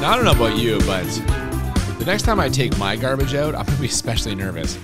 Now, I don't know about you, but the next time I take my garbage out, I'm going to be especially nervous.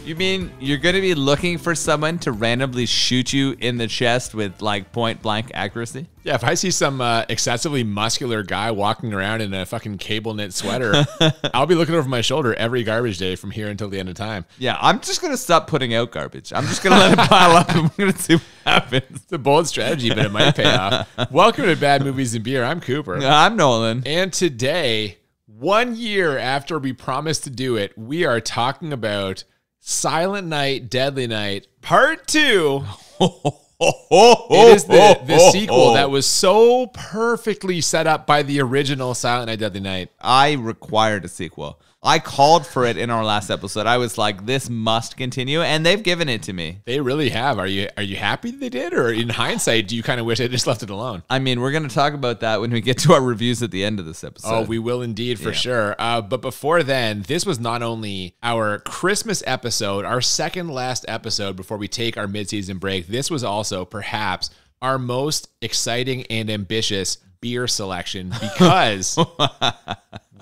You mean you're going to be looking for someone to randomly shoot you in the chest with like point blank accuracy? Yeah, if I see some excessively muscular guy walking around in a fucking cable knit sweater, I'll be looking over my shoulder every garbage day from here until the end of time. Yeah, I'm just going to stop putting out garbage. I'm just going to let it pile up and we're going to see what happens. It's a bold strategy, but it might pay off. Welcome to Bad Movies and Beer. I'm Cooper. I'm Nolan. And today, 1 year after we promised to do it, we are talking about Silent Night, Deadly Night, Part 2. It is the sequel that was so perfectly set up by the original Silent Night, Deadly Night. I required a sequel. I called for it in our last episode. I was like, this must continue, and they've given it to me. They really have. Are you happy that they did? Or in hindsight, do you kind of wish they just left it alone? I mean, we're going to talk about that when we get to our reviews at the end of this episode. Oh, we will indeed, for sure. But before then, this was not only our Christmas episode, our second last episode before we take our mid-season break. This was also perhaps our most exciting and ambitious beer selection because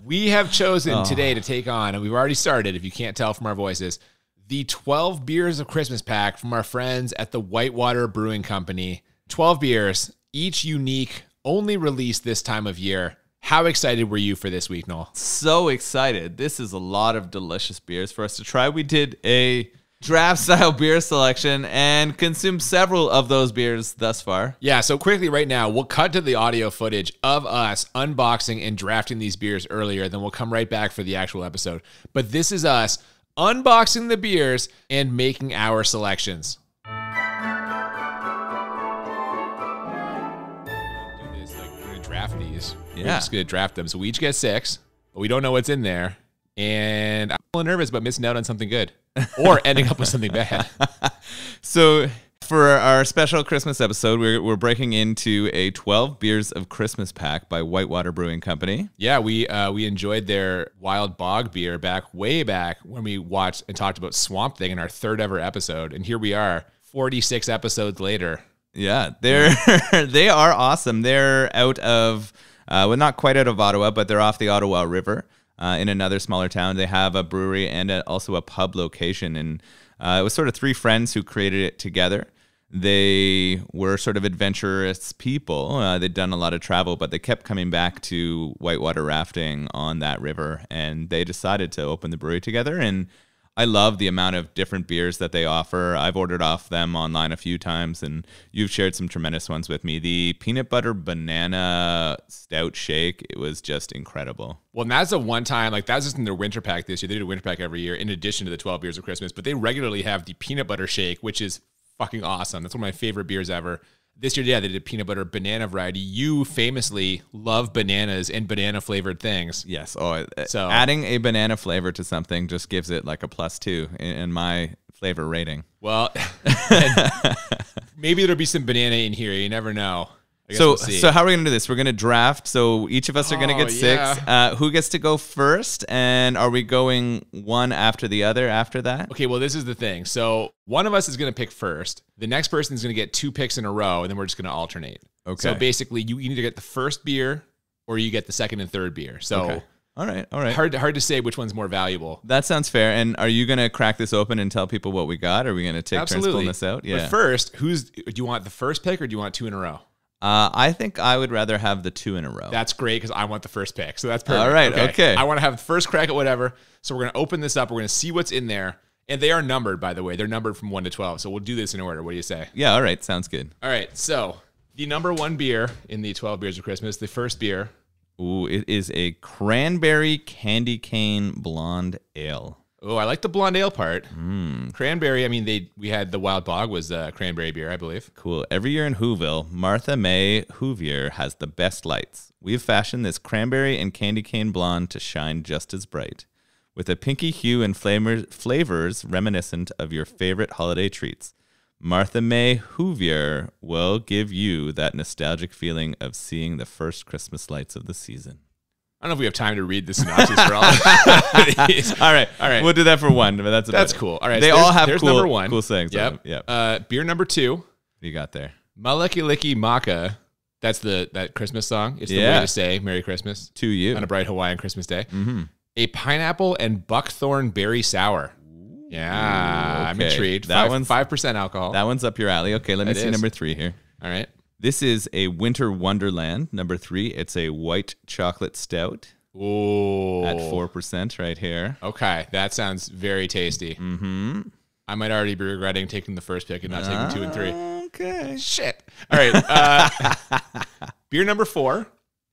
we have chosen today to take on, and we've already started, if you can't tell from our voices, the 12 Beers of Christmas pack from our friends at the Whitewater Brewing Company. 12 beers, each unique, only released this time of year. How excited were you for this week, Noel? So excited. This is a lot of delicious beers for us to try. We did a draft style beer selection and consumed several of those beers thus far. Yeah, so quickly right now, we'll cut to the audio footage of us unboxing and drafting these beers earlier, then we'll come right back for the actual episode. But this is us unboxing the beers and making our selections. Do this, like, we're gonna draft these. Yeah. We're just gonna draft them. So we each get 6, but we don't know what's in there. And I'm a little nervous about missing out on something good or ending up with something bad. So for our special Christmas episode, we're breaking into a 12 Beers of Christmas pack by Whitewater Brewing Company. Yeah, we enjoyed their Wild Bog beer way back when we watched and talked about Swamp Thing in our 3rd ever episode. And here we are, 46 episodes later. Yeah, they are awesome. They're out of, well, not quite out of Ottawa, but they're off the Ottawa River. In another smaller town. They have a brewery and also a pub location. And it was sort of 3 friends who created it together. They were sort of adventurous people. They'd done a lot of travel, but they kept coming back to whitewater rafting on that river. And they decided to open the brewery together. And I love the amount of different beers that they offer. I've ordered off them online a few times, and you've shared some tremendous ones with me. The peanut butter banana stout shake, it was just incredible. Well, and that's a one-time, like that's just in their winter pack this year. They do a winter pack every year in addition to the 12 Beers of Christmas, but they regularly have the peanut butter shake, which is fucking awesome. That's one of my favorite beers ever. This year, yeah, they did peanut butter banana variety. You famously love bananas and banana flavored things. Yes. Oh, so adding a banana flavor to something just gives it like a +2 in my flavor rating. Well, maybe there'll be some banana in here. You never know. So how are we going to do this? We're going to draft. So each of us are going to get 6. Who gets to go first? And are we going one after the other after that? Okay, well, this is the thing. So one of us is going to pick first. The next person is going to get 2 picks in a row, and then we're just going to alternate. Okay. So basically, you either get the first beer or you get the second and third beer. So okay. All right. Hard to say which one's more valuable. That sounds fair. And are you going to crack this open and tell people what we got? Or are we going to take turns pulling this out? Yeah. But first, do you want the first pick or do you want 2 in a row? I think I would rather have the 2 in a row. That's great because I want the first pick. So that's perfect. All right, okay. I want to have the first crack at whatever. So we're going to open this up. We're going to see what's in there. And they are numbered, by the way. They're numbered from 1 to 12. So we'll do this in order. What do you say? Yeah, all right. Sounds good. All right. So the number 1 beer in the 12 Beers of Christmas, the first beer. Ooh, it is a cranberry candy cane blonde ale. Oh, I like the blonde ale part. Cranberry, I mean, we had the Wild Bog was cranberry beer, I believe. Cool. Every year in Whoville, Martha May Whovier has the best lights. We've fashioned this cranberry and candy cane blonde to shine just as bright. With a pinky hue and flavors reminiscent of your favorite holiday treats. Martha May Whovier will give you that nostalgic feeling of seeing the first Christmas lights of the season. I don't know if we have time to read the synopsis for all of these. All right. We'll do that for one, but that's cool. All right. They all have number 1. Cool sayings. Yep. Beer number 2. What do you got there? Maliki Liki Maka That's that Christmas song. It's the Yeah. way to say Merry Christmas To you. on a bright Hawaiian Christmas day. Mm-hmm. A pineapple and buckthorn berry sour. Yeah, I'm okay. intrigued. That one's 5% alcohol. That one's up your alley. Okay, let me see number 3 here. All right. This is a Winter Wonderland, number 3. It's a white chocolate stout. Ooh. At 4% right here. Okay, that sounds very tasty. Mm-hmm. I might already be regretting taking the first pick and not taking 2 and 3. Okay. Shit. All right. Beer number 4.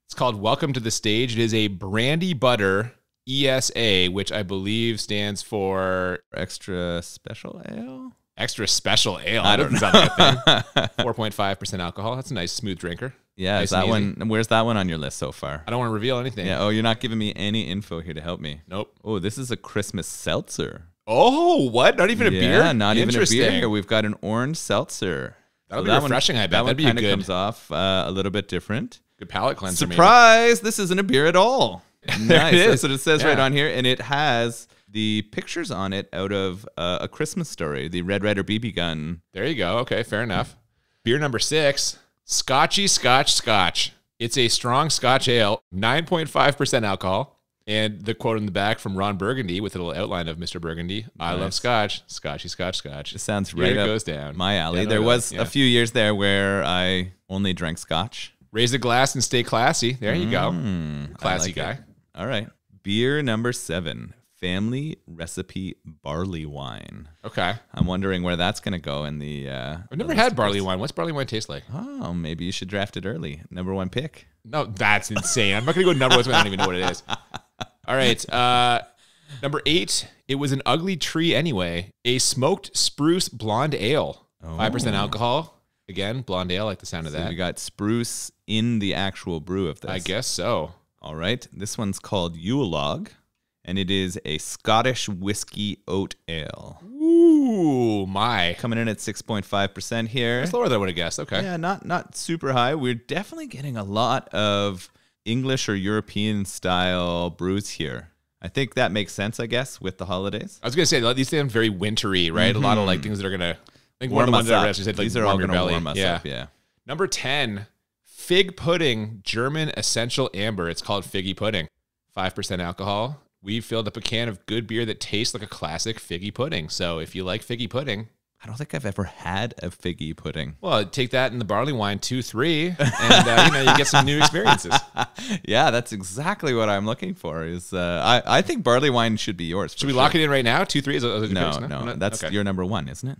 It's called Welcome to the Stage. It is a brandy butter ESA, which I believe stands for Extra Special Ale? Extra Special Ale. I don't know. Sound like a thing. 4.5% alcohol. That's a nice smooth drinker. Yeah, Nice is that and one? Where's that one on your list so far? I don't want to reveal anything. Yeah. Oh, you're not giving me any info here to help me. Nope. Oh, this is a Christmas seltzer. Oh, what? Not even a beer? Yeah, not even a Interesting. beer. Here we've got an orange seltzer. That'll be refreshing, I bet. That one That'd be a kind of good- comes off a little bit different. Good palate cleanser. Surprise! This isn't a beer at all. Nice. it is. That's what it says right Yeah. on here, and it has the pictures on it out of A Christmas Story, the Red Ryder BB gun. There you go. Okay, fair enough. Beer number 6, Scotchy Scotch. It's a strong Scotch ale, 9.5% alcohol. And the quote in the back from Ron Burgundy with a little outline of Mr. Burgundy. I love Scotch. Scotchy Scotch. It sounds Here right it up goes down. my alley. Yeah, There no, was yeah. a few years there where I only drank Scotch. Raise a glass and stay classy. There you go. Classy I like guy. it. All right. Beer number 7, Family Recipe Barley Wine. Okay. I'm wondering where that's going to go in the... I've never had barley wine. What's barley wine taste like? Oh, maybe you should draft it early. Number 1 pick. No, that's insane. I'm not going to go number 1. I don't even know what it is. All right. Number 8, it was an ugly tree anyway. A smoked spruce blonde ale. 5% alcohol. Again, blonde ale, like the sound of So that. we got spruce in the actual brew of this. I guess so. All right. This one's called Yule Log, and it is a Scottish whiskey oat ale. Ooh, my. Coming in at 6.5% here. That's lower than I would have guessed. Okay. Yeah, not super high. We're definitely getting a lot of English or European style brews here. I think that makes sense, I guess, with the holidays. I was going to say, these sound very wintry, right? A lot of like things that are going to, I think one of Warm the ones us that I up. actually said, like, These are all warm your going to belly. warm us Yeah. up, yeah. Number 10, Fig Pudding German Essential Amber. It's called Figgy Pudding. 5% alcohol. We filled up a can of good beer that tastes like a classic figgy pudding. So if you like figgy pudding, I don't think I've ever had a figgy pudding. well, take that in the barley wine 2-3, and you get some new experiences. Yeah, that's exactly what I'm looking for. Is I think barley wine should be yours. Should we lock it in right now? 2-3 is a good picks, No, that's okay. your number 1, isn't it?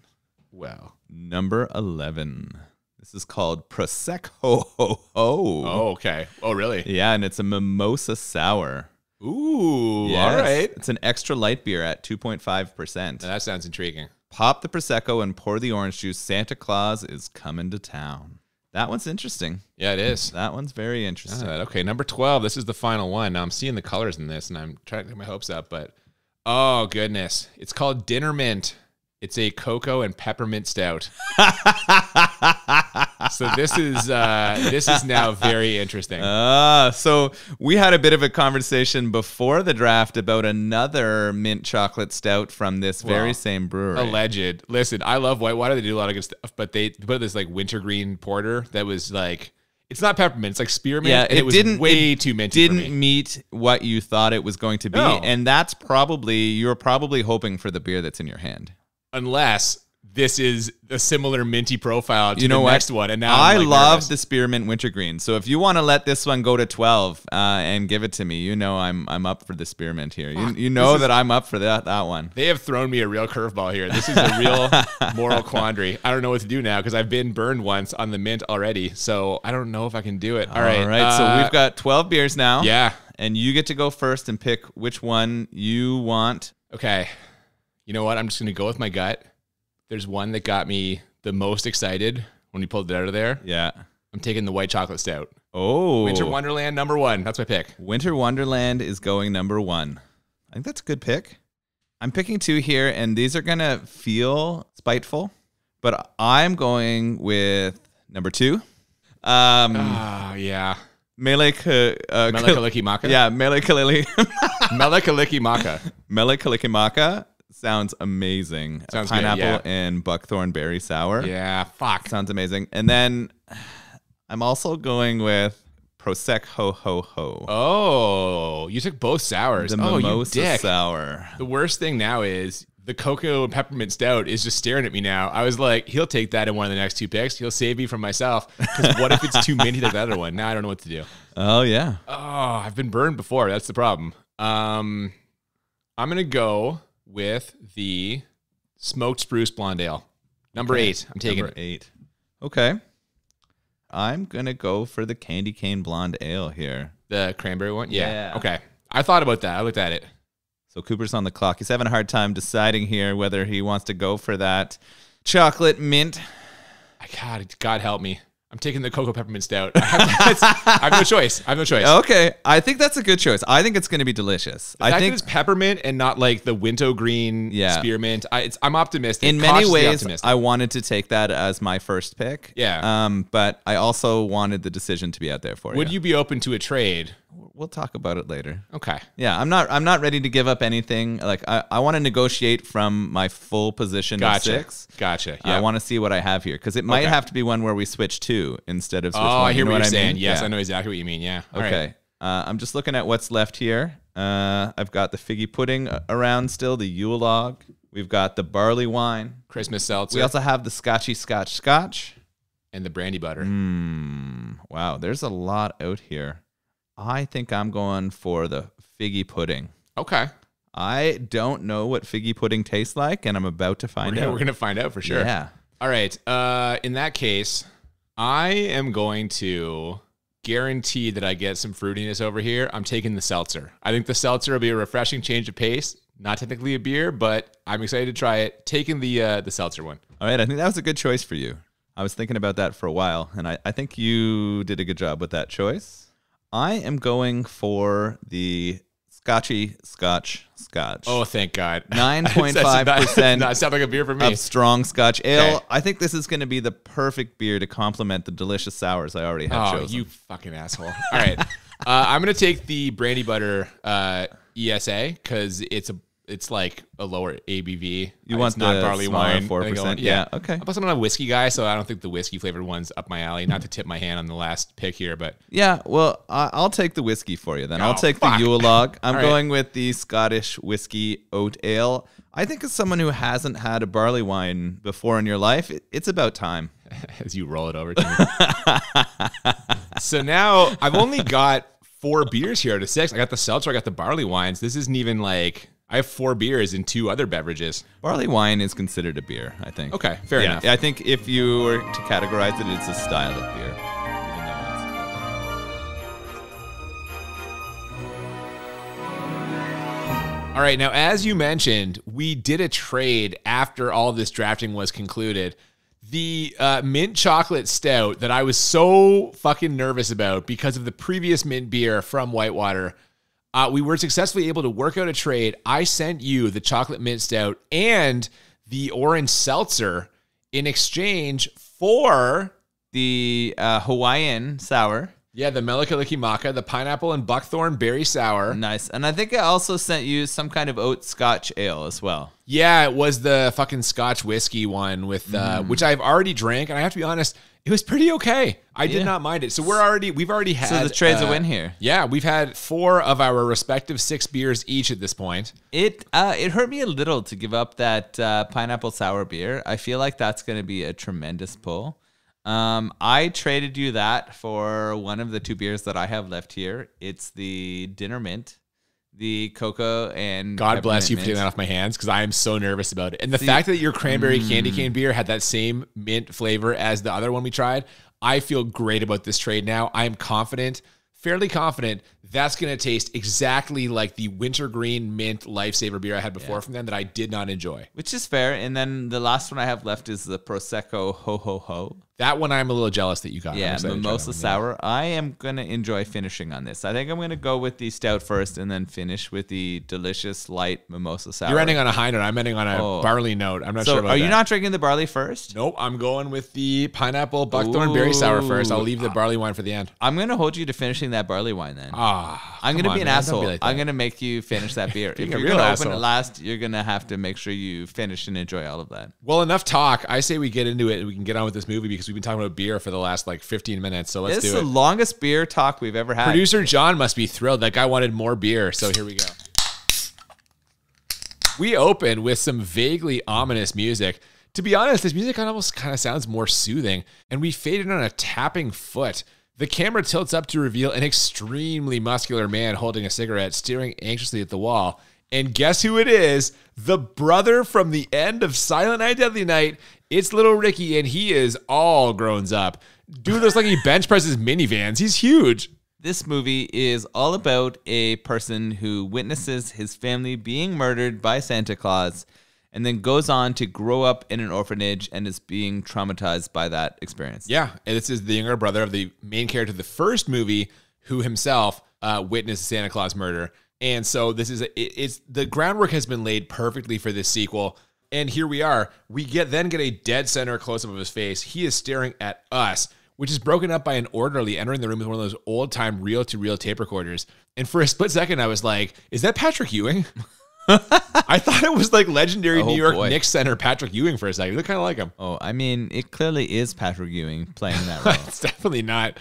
Well. Number 11. This is called Prosecco Ho Ho. Oh, okay. Oh, really? Yeah, and it's a mimosa sour. Ooh, Yes. all right. It's an extra light beer at 2.5%. Now, that sounds intriguing. Pop the Prosecco and pour the orange juice. Santa Claus is coming to town. That one's interesting. Yeah, it is. That one's very interesting. Okay, number 12. This is the final one. Now, I'm seeing the colors in this, and I'm trying to get my hopes up, but oh, goodness. It's called Dinner Mint. It's a cocoa and peppermint stout. So this is now very interesting. So we had a bit of a conversation before the draft about another mint chocolate stout from this very same brewery. Alleged. Listen, I love Whitewater. They do a lot of good stuff, but they put this like wintergreen porter that was like, it's not peppermint. It's like spearmint. Yeah, and it was way too minty for me. Didn't meet what you thought it was going to be, No. and you're probably hoping for the beer that's in your hand. Unless this is a similar minty profile to You know the what? next one. And now I I'm love nervous. the spearmint wintergreen. So if you want to let this one go to 12 and give it to me, I'm up for the spearmint here. You know that I'm up for that one. They have thrown me a real curveball here. This is a real moral quandary. I don't know what to do now because I've been burned once on the mint already. So I don't know if I can do it. All right. So we've got 12 beers now. Yeah. And you get to go first and pick which one you want. Okay. You know what? I'm just going to go with my gut. There's one that got me the most excited when we pulled it out of there. Yeah. I'm taking the white chocolate stout. Oh. Winter Wonderland, number 1. That's my pick. Winter Wonderland is going number 1. I think that's a good pick. I'm picking 2 here, and these are going to feel spiteful, but I'm going with number 2. Yeah. Melekalikimaka. Yeah, Melekalikimaka. Melekalikimaka sounds amazing. Sounds Pineapple good, yeah. and buckthorn berry sour. Yeah, fuck. Sounds amazing. And then I'm also going with Prosecco Ho Ho. Oh, you took both sours. The you mimosa dick. sour. The worst thing now is the cocoa and peppermint stout is just staring at me now. I was like, he'll take that in one of the next two picks. He'll save me from myself. Because what if it's too many like the other one? Now I don't know what to do. Oh, yeah. Oh, I've been burned before. That's the problem. I'm going to go with the smoked spruce blonde ale. Number 8. I'm taking Number 8. Okay. I'm going to go for the candy cane blonde ale here. The cranberry one? Yeah. Okay. I thought about that. I looked at it. So Cooper's on the clock. He's having a hard time deciding here whether he wants to go for that chocolate mint. God help me. I'm taking the cocoa peppermint stout. I have no choice. Okay. I think that's a good choice. I think it's going to be delicious. I think it's peppermint and not like the wintergreen spearmint. I'm optimistic. In many ways, optimistic. I wanted to take that as my first pick. Yeah. But I also wanted the decision to be out there for you. Would you be open to a trade? We'll talk about it later. Okay. Yeah, I'm not ready to give up anything. Like I want to negotiate from my full position of 6. Gotcha. Yeah. I want to see what I have here because it might have to be one where we switch 2 instead of switch 1. I hear what you're I saying. mean? Yes, I know exactly what you mean. Yeah. All okay. Right. I'm just looking at what's left here. I've got the figgy pudding around still, the Yule log. We've got the barley wine. Christmas seltzer. We also have the scotchy scotch. And the brandy butter. Wow, there's a lot out here. I think I'm going for the figgy pudding. Okay. I don't know what figgy pudding tastes like, and I'm about to find out. We're going to find out for sure. Yeah. All right. In that case, I am going to guarantee that I get some fruitiness over here. I'm taking the seltzer. I think the seltzer will be a refreshing change of pace. Not technically a beer, but I'm excited to try it. Taking the seltzer one. All right. I think that was a good choice for you. I was thinking about that for a while, and I think you did a good job with that choice. I am going for the scotchy scotch. Oh, thank God. 9.5% Not sound like a beer for me. of strong scotch ale. Okay. I think this is going to be the perfect beer to complement the delicious sours I already have chosen. You fucking asshole. All right. I'm going to take the brandy butter ESA because it's like a lower ABV. You want it's not barley wine. 4%? Yeah. Okay. Plus, I'm not a whiskey guy, so I don't think the whiskey flavored one's up my alley. Not to tip my hand on the last pick here, but yeah. Well, I'll take the whiskey for you then. I'll take fuck. the Yule log. I'm All going with the Scottish whiskey oat ale. I think as someone who hasn't had a barley wine before in your life, it's about time. As you roll it over to me. So now I've only got 4 beers here out of 6. I got the seltzer. I got the barley wines. This isn't even like. I have 4 beers and 2 other beverages. Barley wine is considered a beer, I think. Okay, fair enough. I think if you were to categorize it, it's a style of beer. All right, now as you mentioned, we did a trade after all this drafting was concluded. The mint chocolate stout that I was so fucking nervous about because of the previous mint beer from Whitewater, we were successfully able to work out a trade. I sent you the chocolate mint stout and the orange seltzer in exchange for the Hawaiian sour. Yeah, the Melikilikimaka, the pineapple and buckthorn berry sour. Nice. And I think I also sent you some kind of oat scotch ale as well. Yeah, it was the fucking Scotch whiskey one with which I've already drank, and I have to be honest, it was pretty okay. I did not mind it. So we've already had. So the trade's a win here. Yeah, we've had 4 of our respective 6 beers each at this point. It hurt me a little to give up that pineapple sour beer. I feel like that's going to be a tremendous pull. I traded you that for one of the 2 beers that I have left here. It's the Dinner Mint, the cocoa and God bless you for taking that off my hands because I am so nervous about it. And the fact that your cranberry candy cane beer had that same mint flavor as the other one we tried, I feel great about this trade now. I am confident, fairly confident, that's going to taste exactly like the wintergreen mint lifesaver beer I had before from them that I did not enjoy. Which is fair. And then the last one I have left is the Prosecco Ho Ho Ho. That one I'm a little jealous that you got. Yeah, mimosa sour. Yeah. I am going to enjoy finishing on this. I think I'm going to go with the stout first and then finish with the delicious light mimosa sour. You're ending on a high note. I'm ending on a barley note. I'm not sure about that. Are you not drinking the barley first? Nope. I'm going with the pineapple buckthorn berry sour first. I'll leave the barley wine for the end. I'm going to hold you to finishing that barley wine then. I'm going to be an asshole. I'm going to make you finish that beer. If you're going to open it last, you're going to have to make sure you finish and enjoy all of that. Well, enough talk. I say we get into it and we can get on with this movie because because we've been talking about beer for the last like 15 minutes. So let's do it. This is the longest beer talk we've ever had. Producer John must be thrilled. That guy wanted more beer. So here we go. We open with some vaguely ominous music. To be honest, this music almost kind of sounds more soothing. And we fade in on a tapping foot. The camera tilts up to reveal an extremely muscular man holding a cigarette, staring anxiously at the wall. And guess who it is? The brother from the end of Silent Night, Deadly Night. It's little Ricky, and he is all grown up. Dude looks like he bench presses minivans. He's huge. This movie is all about a person who witnesses his family being murdered by Santa Claus and then goes on to grow up in an orphanage and is being traumatized by that experience. Yeah, and this is the younger brother of the main character of the first movie who himself witnessed Santa Claus murder. And so this is it's the groundwork has been laid perfectly for this sequel. And here we are. We then get a dead center close-up of his face. He is staring at us, which is broken up by an orderly entering the room with one of those old-time reel-to-reel tape recorders. And for a split second, I was like, is that Patrick Ewing? I thought it was like legendary New York Knicks center Patrick Ewing for a second. It looked kind of like him. Oh, I mean, it clearly is Patrick Ewing playing that role. It's definitely not.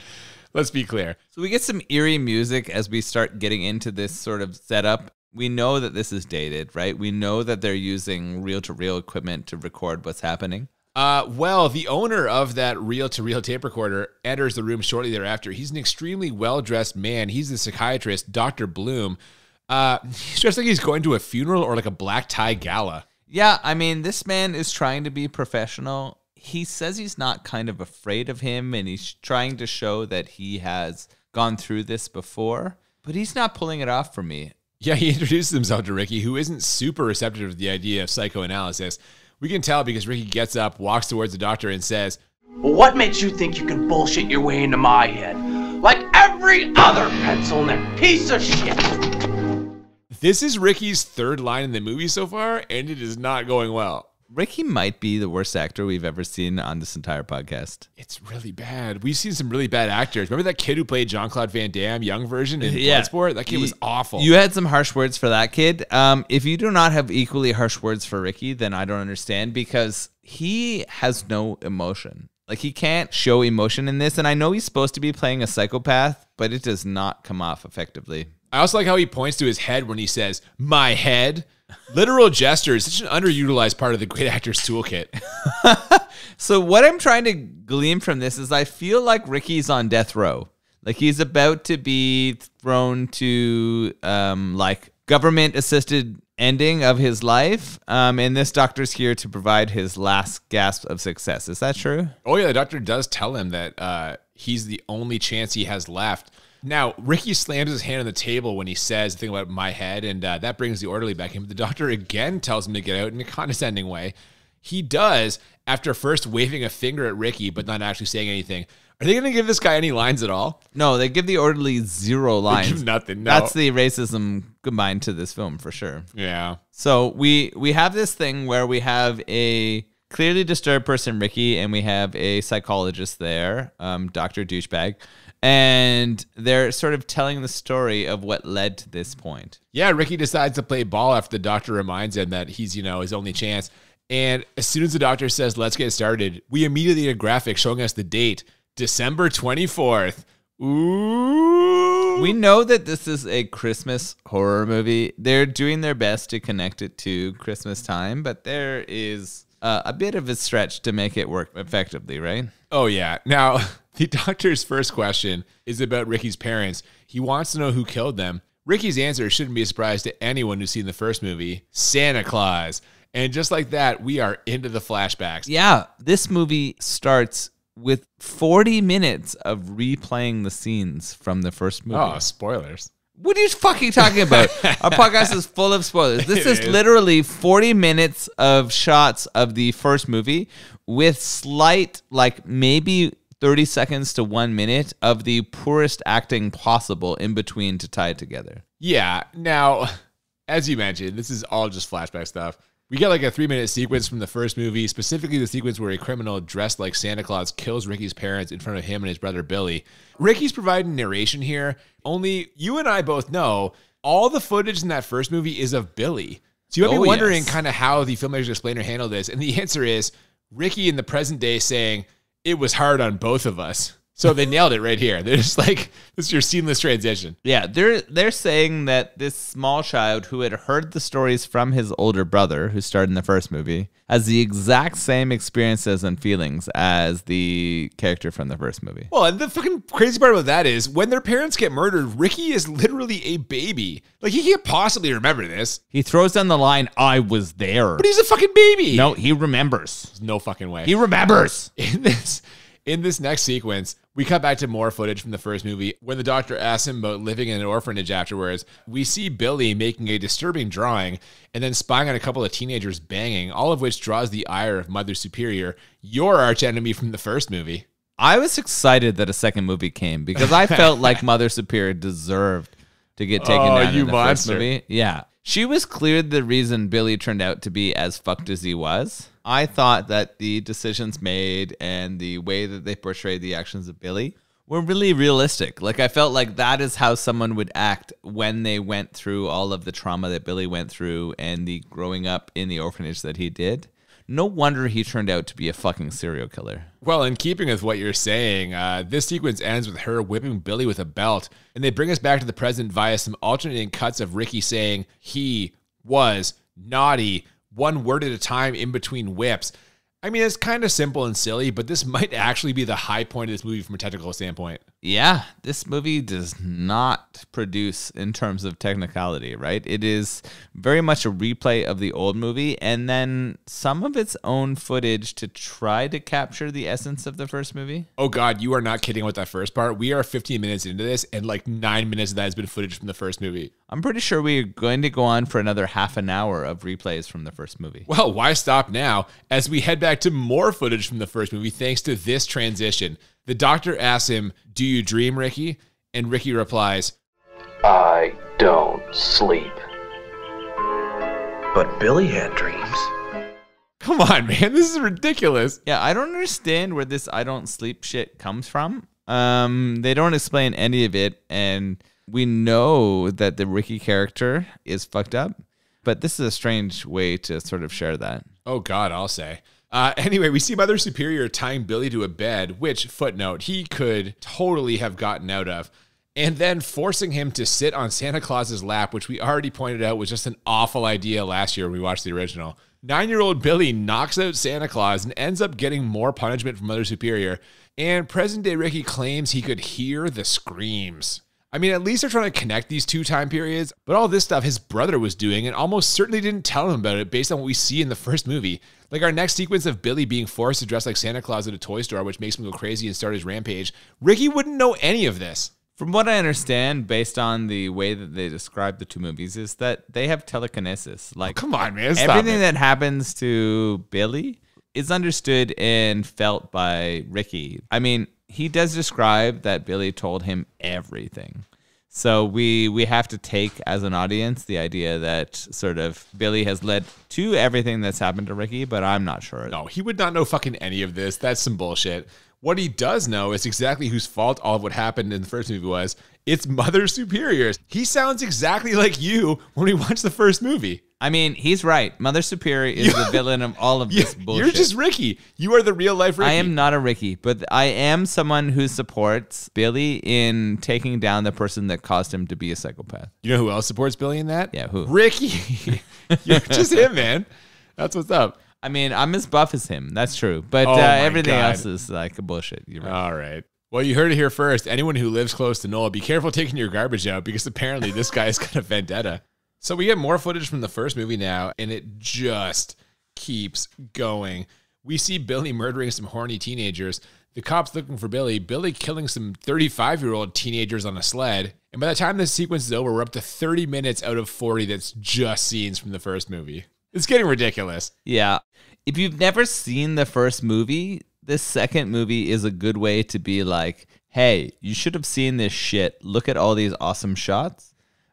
Let's be clear. So we get some eerie music as we start getting into this sort of setup. We know that this is dated, right? We know that they're using reel-to-reel equipment to record what's happening. Well, the owner of that reel-to-reel tape recorder enters the room shortly thereafter. He's an extremely well-dressed man. He's the psychiatrist, Dr. Bloom. He's dressed like he's going to a funeral or like a black tie gala. Yeah, I mean, this man is trying to be professional. He says he's not kind of afraid of him, and he's trying to show that he has gone through this before, but he's not pulling it off for me. Yeah, he introduces himself to Ricky, who isn't super receptive to the idea of psychoanalysis. We can tell because Ricky gets up, walks towards the doctor, and says, "Well, what makes you think you can bullshit your way into my head? Like every other pencil neck piece of shit." This is Ricky's third line in the movie so far, and it is not going well. Ricky might be the worst actor we've ever seen on this entire podcast. It's really bad. We've seen some really bad actors. Remember that kid who played Jean-Claude Van Damme, young version in Bloodsport? That kid was awful. You had some harsh words for that kid. If you do not have equally harsh words for Ricky, then I don't understand, because he has no emotion. Like, he can't show emotion in this. And I know he's supposed to be playing a psychopath, but it does not come off effectively. I also like how he points to his head when he says, "My head." Literal gesture is such an underutilized part of the great actor's toolkit. So what I'm trying to glean from this is I feel like Ricky's on death row. Like, he's about to be thrown to like government-assisted ending of his life. And this doctor's here to provide his last gasp of success. Is that true? Oh, yeah. The doctor does tell him that he's the only chance he has left. Now, Ricky slams his hand on the table when he says the thing about my head, and that brings the orderly back in. But the doctor again tells him to get out in a condescending way. He does, after first waving a finger at Ricky, but not actually saying anything. Are they going to give this guy any lines at all? No, they give the orderly 0 lines. They give nothing. No. That's the racism combined to this film for sure. Yeah. So we have this thing where we have a clearly disturbed person, Ricky, and we have a psychologist there, Dr. Douchebag. And they're sort of telling the story of what led to this point. Yeah, Ricky decides to play ball after the doctor reminds him that he's, his only chance. And as soon as the doctor says, "Let's get started," we immediately get a graphic showing us the date, December 24th. Ooh. We know that this is a Christmas horror movie. They're doing their best to connect it to Christmas time, but there is a bit of a stretch to make it work effectively, right? Oh, yeah. Now, the doctor's first question is about Ricky's parents. He wants to know who killed them. Ricky's answer shouldn't be a surprise to anyone who's seen the first movie, Santa Claus. And just like that, we are into the flashbacks. Yeah, this movie starts with 40 minutes of replaying the scenes from the first movie. Oh, spoilers. What are you fucking talking about? Our podcast is full of spoilers. This is literally 40 minutes of shots of the first movie with slight, like maybe 30 seconds to 1 minute of the poorest acting possible in between to tie it together. Yeah. Now, as you mentioned, this is all just flashback stuff. We get like a 3-minute sequence from the first movie, specifically the sequence where a criminal dressed like Santa Claus kills Ricky's parents in front of him and his brother Billy. Ricky's providing narration here, only you and I both know all the footage in that first movie is of Billy. So you might be wondering kind of how the filmmakers explain or handle this. And the answer is Ricky in the present day saying, it was hard on both of us. So they nailed it right here. They're just like, this is your seamless transition. Yeah, they're saying that this small child who had heard the stories from his older brother, who starred in the first movie, has the exact same experiences and feelings as the character from the first movie. Well, and the fucking crazy part about that is when their parents get murdered, Ricky is literally a baby. Like, he can't possibly remember this. He throws down the line, I was there. But he's a fucking baby. No, he remembers. There's no fucking way. He remembers. In this next sequence, we cut back to more footage from the first movie. When the doctor asks him about living in an orphanage afterwards, we see Billy making a disturbing drawing and then spying on a couple of teenagers banging, all of which draws the ire of Mother Superior, your archenemy from the first movie. I was excited that a second movie came because I felt like Mother Superior deserved to get taken down in the first movie. Yeah. She was clearly the reason Billy turned out to be as fucked as he was. I thought that the decisions made and the way that they portrayed the actions of Billy were really realistic. Like, I felt like that is how someone would act when they went through all of the trauma that Billy went through and the growing up in the orphanage that he did. No wonder he turned out to be a fucking serial killer. Well, in keeping with what you're saying, this sequence ends with her whipping Billy with a belt, and they bring us back to the present via some alternating cuts of Ricky saying he was naughty, one word at a time in between whips. I mean, it's kind of simple and silly, but this might actually be the high point of this movie from a technical standpoint. Yeah, this movie does not produce in terms of technicality, right? It is very much a replay of the old movie and then some of its own footage to try to capture the essence of the first movie. Oh God, you are not kidding with that first part. We are 15 minutes into this and like 9 minutes of that has been footage from the first movie. I'm pretty sure we're going to go on for another half an hour of replays from the first movie. Well, why stop now as we head back to more footage from the first movie thanks to this transition. The doctor asks him, "Do you dream, Ricky?" And Ricky replies, I don't sleep. But Billy had dreams. Come on, man, this is ridiculous. Yeah, I don't understand where this I don't sleep shit comes from. They don't explain any of it, and we know that the Ricky character is fucked up, but this is a strange way to sort of share that. Oh God, I'll say. Anyway, we see Mother Superior tying Billy to a bed, which, footnote, he could totally have gotten out of, and then forcing him to sit on Santa Claus's lap, which we already pointed out was just an awful idea last year when we watched the original. 9-year-old Billy knocks out Santa Claus and ends up getting more punishment from Mother Superior, and present-day Ricky claims he could hear the screams. I mean, at least they're trying to connect these two time periods, but all this stuff his brother was doing and almost certainly didn't tell him about it based on what we see in the first movie. Like our next sequence of Billy being forced to dress like Santa Claus at a toy store, which makes him go crazy and start his rampage. Ricky wouldn't know any of this. From what I understand, based on the way that they describe the two movies, is that they have telekinesis. Like, come on, man, stop everything it. that happens to Billy is understood and felt by Ricky. I mean, he does describe that Billy told him everything. So we have to take as an audience the idea that sort of Billy has led to everything that's happened to Ricky, but I'm not sure. No, he would not know fucking any of this. That's some bullshit. What he does know is exactly whose fault all of what happened in the first movie was. It's Mother Superior's. He sounds exactly like you when we watched the first movie. I mean, he's right. Mother Superior is the villain of all of this bullshit. You're just Ricky. You are the real life Ricky. I am not a Ricky, but I am someone who supports Billy in taking down the person that caused him to be a psychopath. You know who else supports Billy in that? Yeah, who? Ricky. You're just him, man. That's what's up. I mean, I'm as buff as him. That's true. But everything else is like a bullshit. You're right. All right. Well, you heard it here first. Anyone who lives close to Noel, be careful taking your garbage out because apparently this guy's got a vendetta. So we get more footage from the first movie now, and it just keeps going. We see Billy murdering some horny teenagers, the cops looking for Billy killing some 35-year-old teenagers on a sled, and by the time this sequence is over, we're up to 30 minutes out of 40 that's just scenes from the first movie. It's getting ridiculous. Yeah. If you've never seen the first movie, this second movie is a good way to be like, hey, you should have seen this shit. Look at all these awesome shots.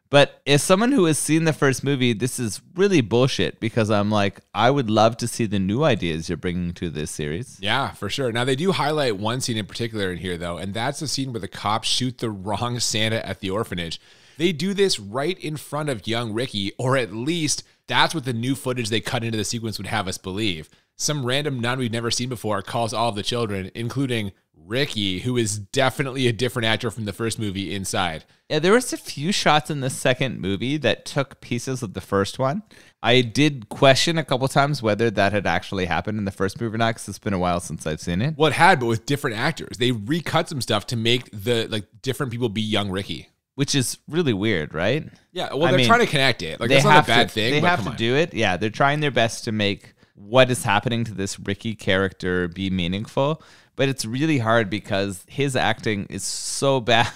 But as someone who has seen the first movie, this is really bullshit because I'm like, I would love to see the new ideas you're bringing to this series. Yeah, for sure. Now, they do highlight one scene in particular in here, though, and that's the scene where the cops shoot the wrong Santa at the orphanage. They do this right in front of young Ricky, or at least that's what the new footage they cut into the sequence would have us believe. some random nun we've never seen before calls all of the children, including Ricky, who is definitely a different actor from the first movie, inside. Yeah, there was a few shots in the second movie that took pieces of the first one. I did question a couple times whether that had actually happened in the first movie or not, because it's been a while since I've seen it. Well, it had, but with different actors. They recut some stuff to make the different people be young Ricky. Which is really weird, right? Yeah, well, they're trying to connect it. Like, that's not a bad thing, They but have to do it. Yeah, they're trying their best to make what is happening to this Ricky character be meaningful. But it's really hard because his acting is so bad.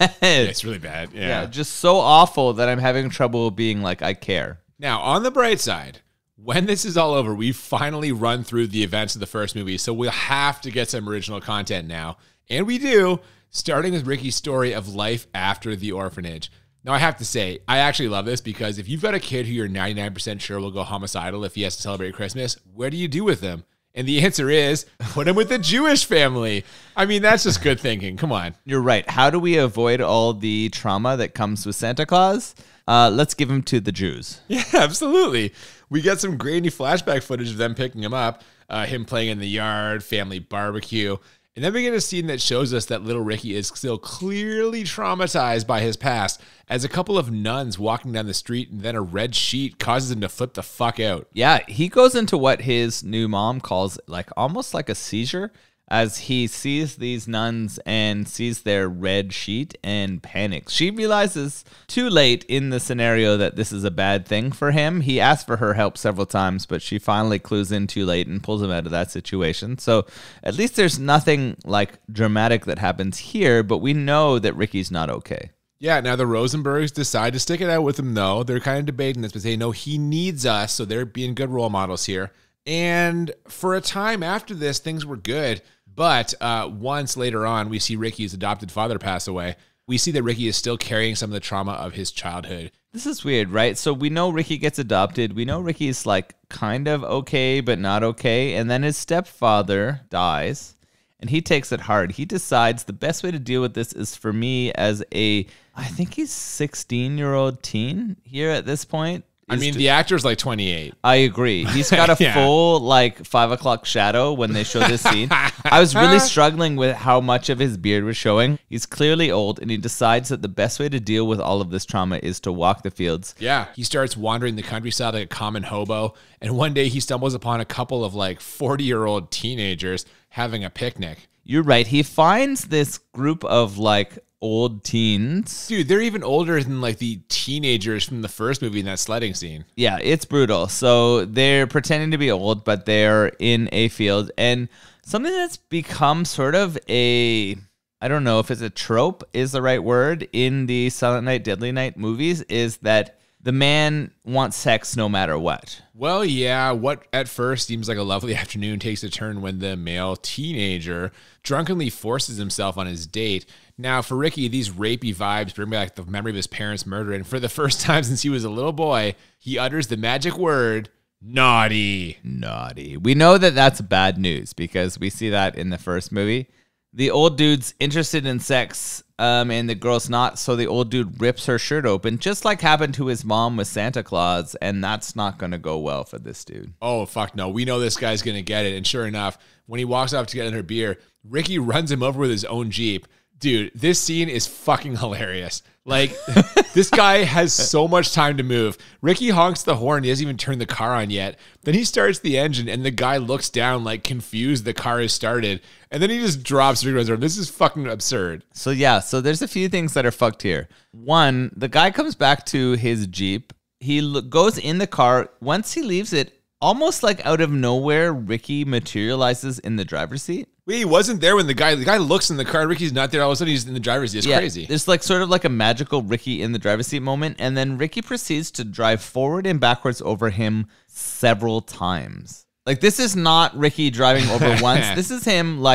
Yeah, it's really bad. Yeah, just so awful that I'm having trouble being like, I care. Now, on the bright side, when this is all over, we finally run through the events of the first movie, so we'll have to get some original content now. And we do, starting with Ricky's story of life after the orphanage. Now, I have to say, I actually love this because if you've got a kid who you're 99% sure will go homicidal if he has to celebrate Christmas, what do you do with them? And the answer is, put him with a Jewish family. I mean, that's just good thinking. Come on. You're right. How do we avoid all the trauma that comes with Santa Claus? Let's give him to the Jews. Yeah, absolutely. We get some grainy flashback footage of them picking him up, him playing in the yard, family barbecue. And then we get a scene that shows us that little Ricky is still clearly traumatized by his past, as a couple of nuns walking down the street and then a red sheet causes him to flip the fuck out. Yeah, he goes into what his new mom calls almost like a seizure, as he sees these nuns and sees their red sheet and panics. She realizes too late in the scenario that this is a bad thing for him. He asked for her help several times, but she finally clues in too late and pulls him out of that situation. So at least there's nothing dramatic that happens here, but we know that Ricky's not okay. Yeah, now the Rosenbergs decide to stick it out with him, though. They're kind of debating this, but they know he needs us, so they're being good role models here. And for a time after this, things were good. But once later on, we see Ricky's adopted father pass away. We see that Ricky is still carrying some of the trauma of his childhood. This is weird, right? So we know Ricky gets adopted. We know Ricky's kind of okay, but not okay. And then his stepfather dies, and he takes it hard. He decides the best way to deal with this is for me as I think he's 16-year-old teen here at this point. I mean, the actor's 28. I agree. He's got a full 5 o'clock shadow when they show this scene. I was really struggling with how much of his beard was showing. He's clearly old, and he decides that the best way to deal with all of this trauma is to walk the fields. Yeah, he starts wandering the countryside like a common hobo, and one day he stumbles upon a couple of 40-year-old teenagers having a picnic. You're right. He finds this group of old teens. Dude, they're even older than the teenagers from the first movie in that sledding scene. Yeah, it's brutal. So they're pretending to be old, but they're in a field. And something that's become sort of I don't know if it's a trope is the right word in the Silent Night, Deadly Night movies, is that the man wants sex no matter what. Well, yeah, what at first seems like a lovely afternoon takes a turn when the male teenager drunkenly forces himself on his date. Now, for Ricky, these rapey vibes bring back the memory of his parents' murder, and for the first time since he was a little boy, he utters the magic word, naughty. Naughty. We know that that's bad news because we see that in the first movie. The old dude's interested in sex, and the girl's not, so the old dude rips her shirt open, just like happened to his mom with Santa Claus, and that's not going to go well for this dude. Oh, fuck no. We know this guy's going to get it, and sure enough, when he walks off to get another beer, Ricky runs him over with his own Jeep. Dude, this scene is fucking hilarious. This guy has so much time to move. Ricky honks the horn. He hasn't even turned the car on yet. Then he starts the engine, and the guy looks down confused the car has started. And then he just drops Ricky. This is fucking absurd. So there's a few things that are fucked here. One, the guy comes back to his Jeep. He goes in the car. Once he leaves it, almost out of nowhere, Ricky materializes in the driver's seat. Wait, he wasn't there when the guy looks in the car. Ricky's not there. All of a sudden, he's in the driver's seat. It's crazy. There's sort of a magical Ricky in the driver's seat moment. And then Ricky proceeds to drive forward and backwards over him several times. This is not Ricky driving over once. This is him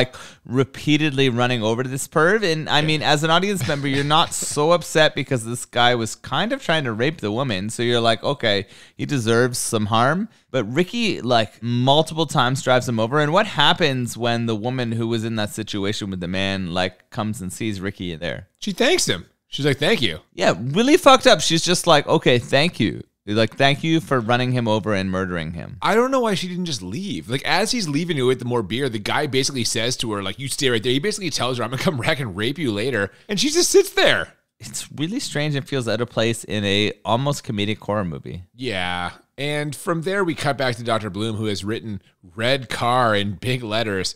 repeatedly running over to this perv. And I mean, as an audience member, you're not so upset because this guy was kind of trying to rape the woman. So you're okay, he deserves some harm. But Ricky multiple times drives him over. And what happens when the woman who was in that situation with the man comes and sees Ricky there? She thanks him. She's like, thank you. Yeah, really fucked up. She's just okay, thank you. He's like, thank you for running him over and murdering him. I don't know why she didn't just leave. Like, as he's leaving to with the more beer, the guy basically says to her, like, you stay right there. He basically tells her, I'm going to come wreck and rape you later. And she just sits there. It's really strange and feels out of place in a almost comedic horror movie. Yeah. And from there, we cut back to Dr. Bloom, who has written red car in big letters.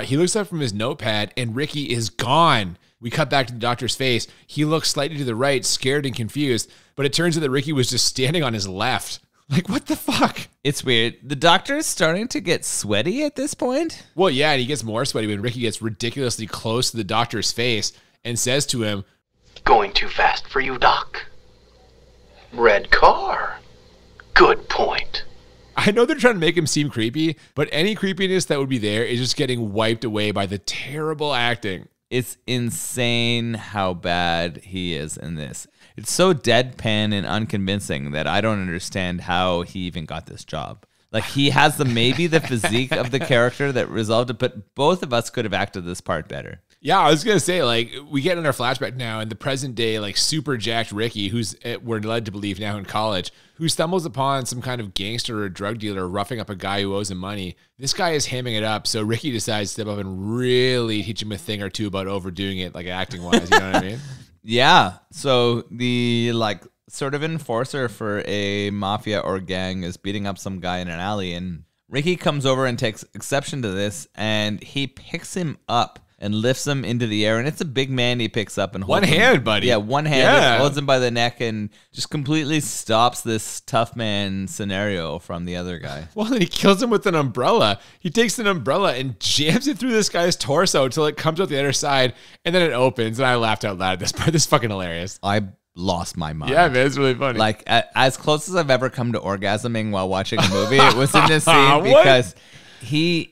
He looks up from his notepad, and Ricky is gone. We cut back to the doctor's face. He looks slightly to the right, scared and confused, but it turns out that Ricky was just standing on his left. Like, what the fuck? It's weird. The doctor is starting to get sweaty at this point. Well, yeah, and he gets more sweaty when Ricky gets ridiculously close to the doctor's face and says to him, Going too fast for you, Doc? Red car. Good point. I know they're trying to make him seem creepy, but any creepiness that would be there is just getting wiped away by the terrible acting. It's insane how bad he is in this. It's so deadpan and unconvincing that I don't understand how he even got this job. Like, he has maybe the physique of the character that resolved it, but both of us could have acted this part better. Yeah, I was going to say, like, we get in our flashback now, and the present day, like, super jacked Ricky, who's, we're led to believe now in college, who stumbles upon some kind of gangster or drug dealer roughing up a guy who owes him money. This guy is hamming it up, so Ricky decides to step up and really teach him a thing or two about overdoing it, like, acting-wise, you know what I mean? Yeah, so the, like, sort of enforcer for a mafia or gang is beating up some guy in an alley, and Ricky comes over and takes exception to this, and he picks him up and lifts him into the air. And it's a big man he picks up and holds one hand, buddy. Yeah, one hand. Holds him by the neck and just completely stops this tough man scenario from the other guy. Well, then he kills him with an umbrella. He takes an umbrella and jams it through this guy's torso until it comes out the other side, and then it opens. And I laughed out loud at this part. This is fucking hilarious. I lost my mind. Yeah, man, it's really funny. Like, as close as I've ever come to orgasming while watching a movie, it was in this scene because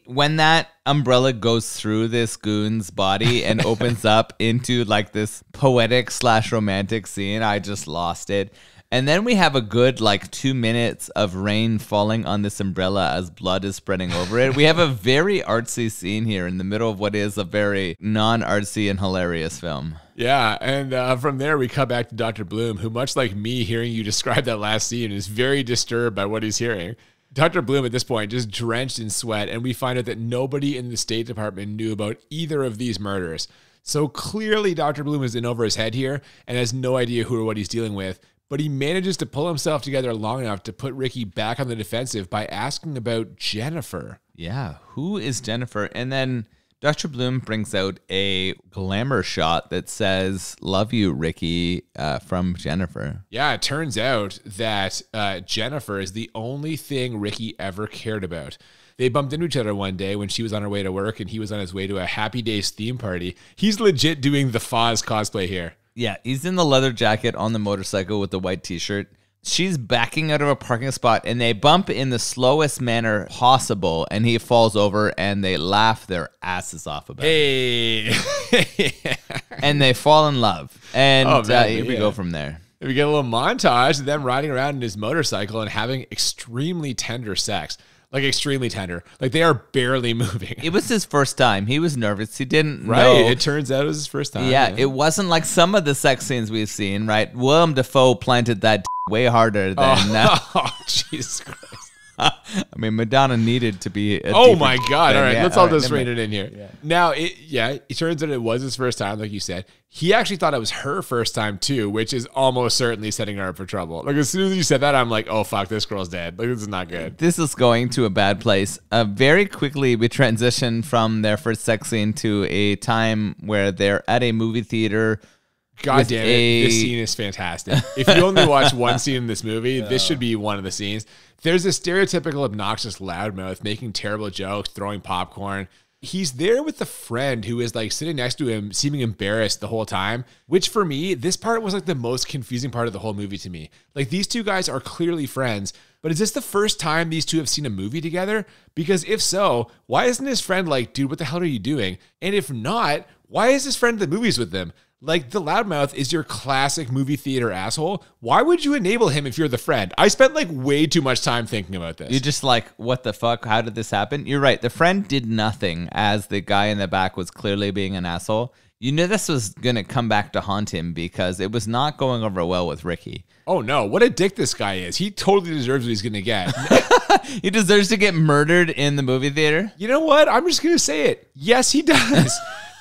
when that umbrella goes through this goon's body and opens up into like this poetic / romantic scene, I just lost it. And then we have a good like 2 minutes of rain falling on this umbrella as blood is spreading over it. We have a very artsy scene here in the middle of what is a very non-artsy and hilarious film. Yeah, and from there we cut back to Dr. Bloom, who, much like me hearing you describe that last scene, is very disturbed by what he's hearing. Dr. Bloom at this point just drenched in sweat, and we find out that nobody in the State Department knew about either of these murders. So clearly Dr. Bloom is in over his head here and has no idea who or what he's dealing with, but he manages to pull himself together long enough to put Ricky back on the defensive by asking about Jennifer. Yeah, who is Jennifer? And then Dr. Bloom brings out a glamour shot that says, "Love you, Ricky," from Jennifer. Yeah, it turns out that Jennifer is the only thing Ricky ever cared about. They bumped into each other one day when she was on her way to work and he was on his way to a Happy Days theme party. He's legit doing the Foz cosplay here. Yeah, he's in the leather jacket on the motorcycle with the white t-shirt. She's backing out of a parking spot and they bump in the slowest manner possible and he falls over and they laugh their asses off about it. And they fall in love. And here we go from there. We get a little montage of them riding around in his motorcycle and having extremely tender sex. Like, extremely tender. Like, they are barely moving. It was his first time. He was nervous. He didn't know. Right. It turns out it was his first time. Yeah, it wasn't like some of the sex scenes we've seen, right? Willem Dafoe planted that way harder than... Oh, Jesus Christ. I mean, Madonna needed to be... Oh, my God. All right, yeah, let's all just rein it in here. Yeah. Now, it turns out it was his first time, like you said. He actually thought it was her first time, too, which is almost certainly setting her up for trouble. Like, as soon as you said that, I'm like, oh, fuck, this girl's dead. Like, this is not good. This is going to a bad place. Very quickly, we transition from their first sex scene to a time where they're at a movie theater. God damn it, this scene is fantastic. If you only watch one scene in this movie, this should be one of the scenes. There's a stereotypical obnoxious loudmouth making terrible jokes, throwing popcorn. He's there with the friend who is like sitting next to him, seeming embarrassed the whole time, which for me, this part was like the most confusing part of the whole movie to me. Like, these two guys are clearly friends, but is this the first time these two have seen a movie together? Because if so, why isn't his friend like, dude, what the hell are you doing? And if not, why is his friend at the movies with them? Like, the loudmouth is your classic movie theater asshole. Why would you enable him if you're the friend? I spent like way too much time thinking about this. You're just like, what the fuck? How did this happen? You're right. The friend did nothing as the guy in the back was clearly being an asshole. You knew this was going to come back to haunt him because it was not going over well with Ricky. Oh, no. What a dick this guy is. He totally deserves what he's going to get. He deserves to get murdered in the movie theater. You know what? I'm just going to say it. Yes, he does.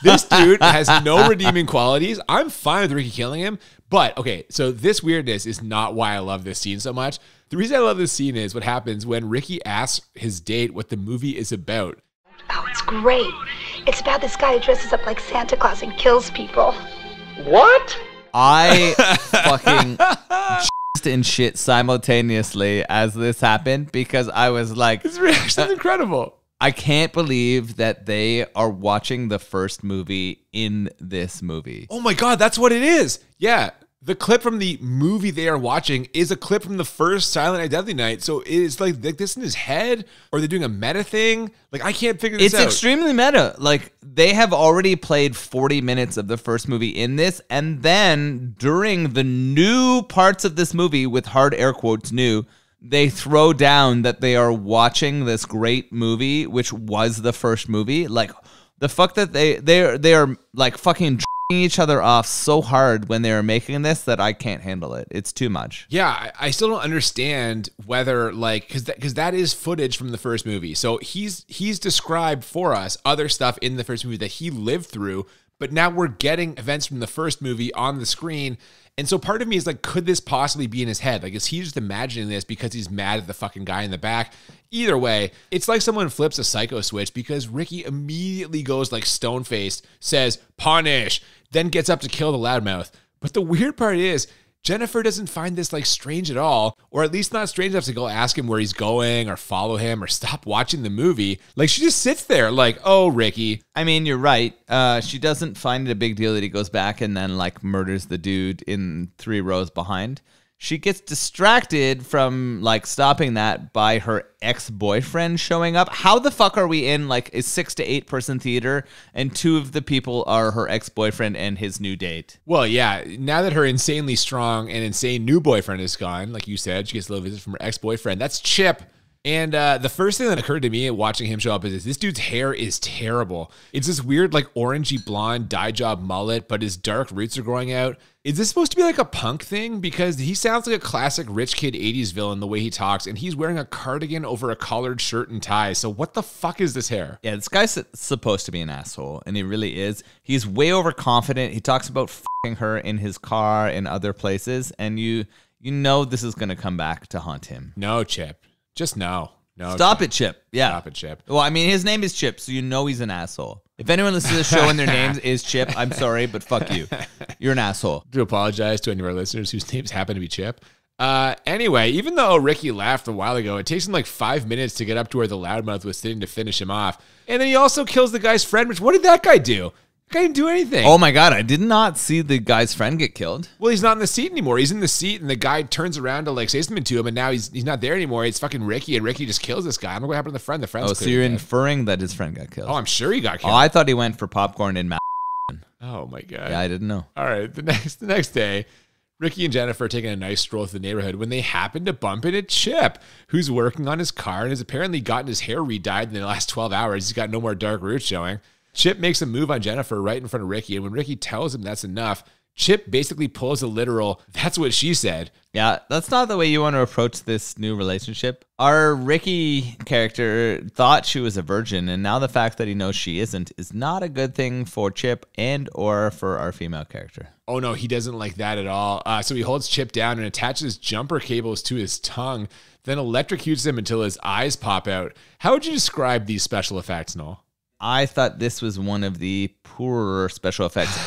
This dude has no redeeming qualities. I'm fine with Ricky killing him. But, okay, so this weirdness is not why I love this scene so much. The reason I love this scene is what happens when Ricky asks his date what the movie is about. Oh, it's great. It's about this guy who dresses up like Santa Claus and kills people. What? I fucking and shit simultaneously as this happened because I was like, This reaction is incredible. I can't believe that they are watching the first movie in this movie. Oh my God, that's what it is. Yeah. The clip from the movie they are watching is a clip from the first Silent Night Deadly Night. So it's like this in his head, or they're doing a meta thing. Like, I can't figure this out. It's extremely meta. Like, they have already played 40 minutes of the first movie in this, and then during the new parts of this movie, with hard air quotes new, they throw down that they are watching this great movie, which was the first movie. Like, the fuck that they are like fucking each other off so hard when they were making this that I can't handle it. It's too much. Yeah, I still don't understand whether, like, because that is footage from the first movie. So he's described for us other stuff in the first movie that he lived through, but now we're getting events from the first movie on the screen. And so part of me is like, could this possibly be in his head? Like, is he just imagining this because he's mad at the fucking guy in the back? Either way, it's like someone flips a psycho switch because Ricky immediately goes like stone-faced, says, punish, then gets up to kill the loudmouth. But the weird part is, Jennifer doesn't find this like strange at all, or at least not strange enough to go ask him where he's going or follow him or stop watching the movie. Like, she just sits there like, oh, Ricky. I mean, you're right. She doesn't find it a big deal that he goes back and then like murders the dude in 3 rows behind. She gets distracted from like stopping that by her ex-boyfriend showing up. How the fuck are we in like a 6 to 8 person theater and 2 of the people are her ex-boyfriend and his new date? Well, yeah, now that her insanely strong and insane new boyfriend is gone, like you said, she gets a little visit from her ex-boyfriend. That's Chip. And the first thing that occurred to me watching him show up is this dude's hair is terrible. It's this weird, like, orangey blonde dye job mullet, but his dark roots are growing out. Is this supposed to be like a punk thing? Because he sounds like a classic rich kid 80s villain the way he talks, and he's wearing a cardigan over a collared shirt and tie. So what the fuck is this hair? Yeah, this guy's supposed to be an asshole, and he really is. He's way overconfident. He talks about f***ing her in his car and other places, and you know this is going to come back to haunt him. No, Chip. Just no. Stop it, Chip. Yeah. Stop it, Chip. Well, I mean, his name is Chip, so you know he's an asshole. If anyone listens to the show and their names is Chip, I'm sorry, but fuck you. You're an asshole. To apologize to any of our listeners whose names happen to be Chip. Anyway, even though Ricky laughed a while ago, it takes him like 5 minutes to get up to where the loudmouth was sitting to finish him off. And then he also kills the guy's friend, which, what did that guy do? The guy didn't do anything. Oh my God, I did not see the guy's friend get killed. Well, he's not in the seat anymore. He's in the seat, and the guy turns around to like say something to him, and now he's not there anymore. It's fucking Ricky, and Ricky just kills this guy. I don't know what happened to the friend. The friend's so you're inferring that his friend got killed. Oh, I'm sure he got killed. Oh, I thought he went for popcorn and Oh my God. Yeah, I didn't know. All right, the next day, Ricky and Jennifer are taking a nice stroll through the neighborhood when they happen to bump into Chip, who's working on his car and has apparently gotten his hair re-dyed in the last 12 hours. He's got no more dark roots showing. Chip makes a move on Jennifer right in front of Ricky, and when Ricky tells him that's enough, Chip basically pulls a literal, that's what she said. Yeah, that's not the way you want to approach this new relationship. Our Ricky character thought she was a virgin, and now the fact that he knows she isn't is not a good thing for Chip and or for our female character. Oh no, he doesn't like that at all. So he holds Chip down and attaches jumper cables to his tongue, then electrocutes him until his eyes pop out. How would you describe these special effects, Noel? I thought this was one of the poorer special effects.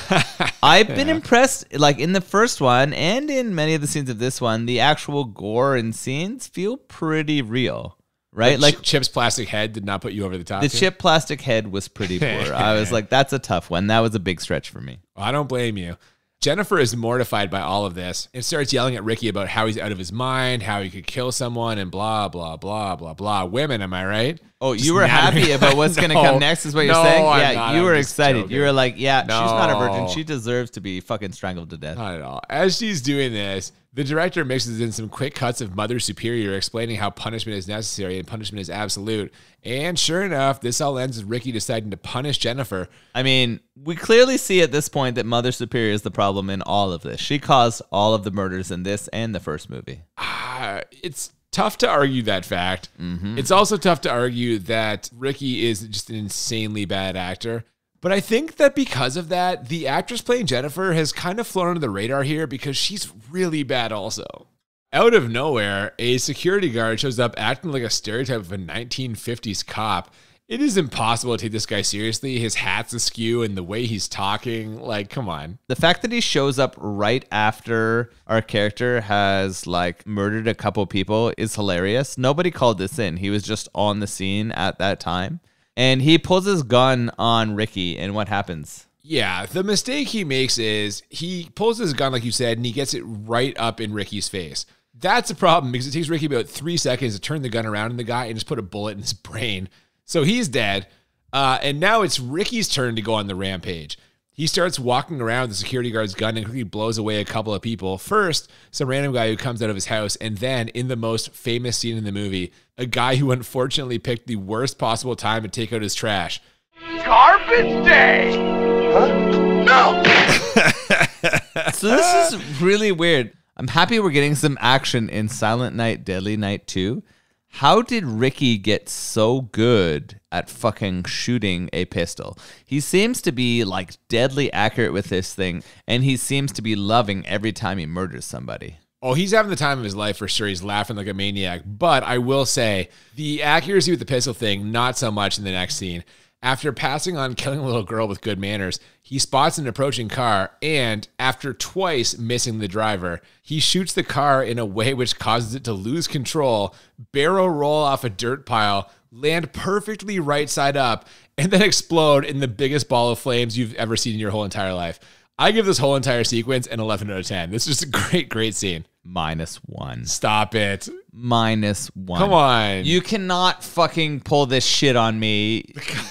I've been impressed, like in the first one and in many of the scenes of this one, the actual gore and scenes feel pretty real, right? Like Chip's plastic head did not put you over the top. The Chip plastic head was pretty poor. I was like, that's a tough one. That was a big stretch for me. Well, I don't blame you. Jennifer is mortified by all of this and starts yelling at Ricky about how he's out of his mind, how he could kill someone, and blah, blah, blah, blah, blah. Women, am I right? Oh, you were happy about what's going to come next is what you're saying? Yeah, you were excited. Joking. You were like, yeah, she's not a virgin. She deserves to be fucking strangled to death. Not at all. As she's doing this, the director mixes in some quick cuts of Mother Superior explaining how punishment is necessary and punishment is absolute. And sure enough, this all ends with Ricky deciding to punish Jennifer. I mean, we clearly see at this point that Mother Superior is the problem in all of this. She caused all of the murders in this and the first movie. It's tough to argue that fact. It's also tough to argue that Ricky is just an insanely bad actor. But I think that because of that, the actress playing Jennifer has kind of flown under the radar here because she's really bad also. Out of nowhere, a security guard shows up acting like a stereotype of a 1950s cop. It is impossible to take this guy seriously. His hat's askew and the way he's talking, like, come on. The fact that he shows up right after our character has, like, murdered a couple people is hilarious. Nobody called this in. He was just on the scene at that time. And he pulls his gun on Ricky, and what happens? Yeah, the mistake he makes is he pulls his gun, like you said, and he gets it right up in Ricky's face. That's a problem because it takes Ricky about 3 seconds to turn the gun around on the guy and just put a bullet in his brain. So he's dead. And now it's Ricky's turn to go on the rampage. He starts walking around with the security guard's gun and quickly blows away a couple of people. First, some random guy who comes out of his house. And then, in the most famous scene in the movie, a guy who unfortunately picked the worst possible time to take out his trash. Garbage day! Huh? No! So this is really weird. I'm happy we're getting some action in Silent Night, Deadly Night 2. How did Ricky get so good at fucking shooting a pistol? He seems to be like deadly accurate with this thing, and he seems to be loving every time he murders somebody. Oh, he's having the time of his life for sure. He's laughing like a maniac. But I will say, the accuracy with the pistol thing, not so much in the next scene. After passing on killing a little girl with good manners, he spots an approaching car, and after twice missing the driver, he shoots the car in a way which causes it to lose control, barrel roll off a dirt pile, land perfectly right side up, and then explode in the biggest ball of flames you've ever seen in your whole entire life. I give this whole entire sequence an 11 out of 10. This is just a great, great scene. -1. Stop it. -1. Come on. You cannot fucking pull this shit on me.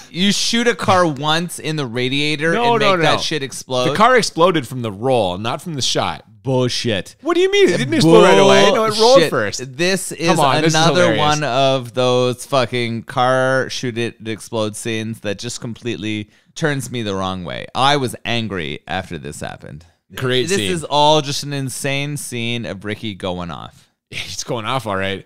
You shoot a car once in the radiator and make that shit explode. The car exploded from the roll, not from the shot. Bullshit. What do you mean? It didn't explode right away. No, it rolled first. This is another one of those fucking car shoot it explode scenes that just completely turns me the wrong way. I was angry after this happened. Great scene. This is all just an insane scene of Ricky going off. He's going off all right.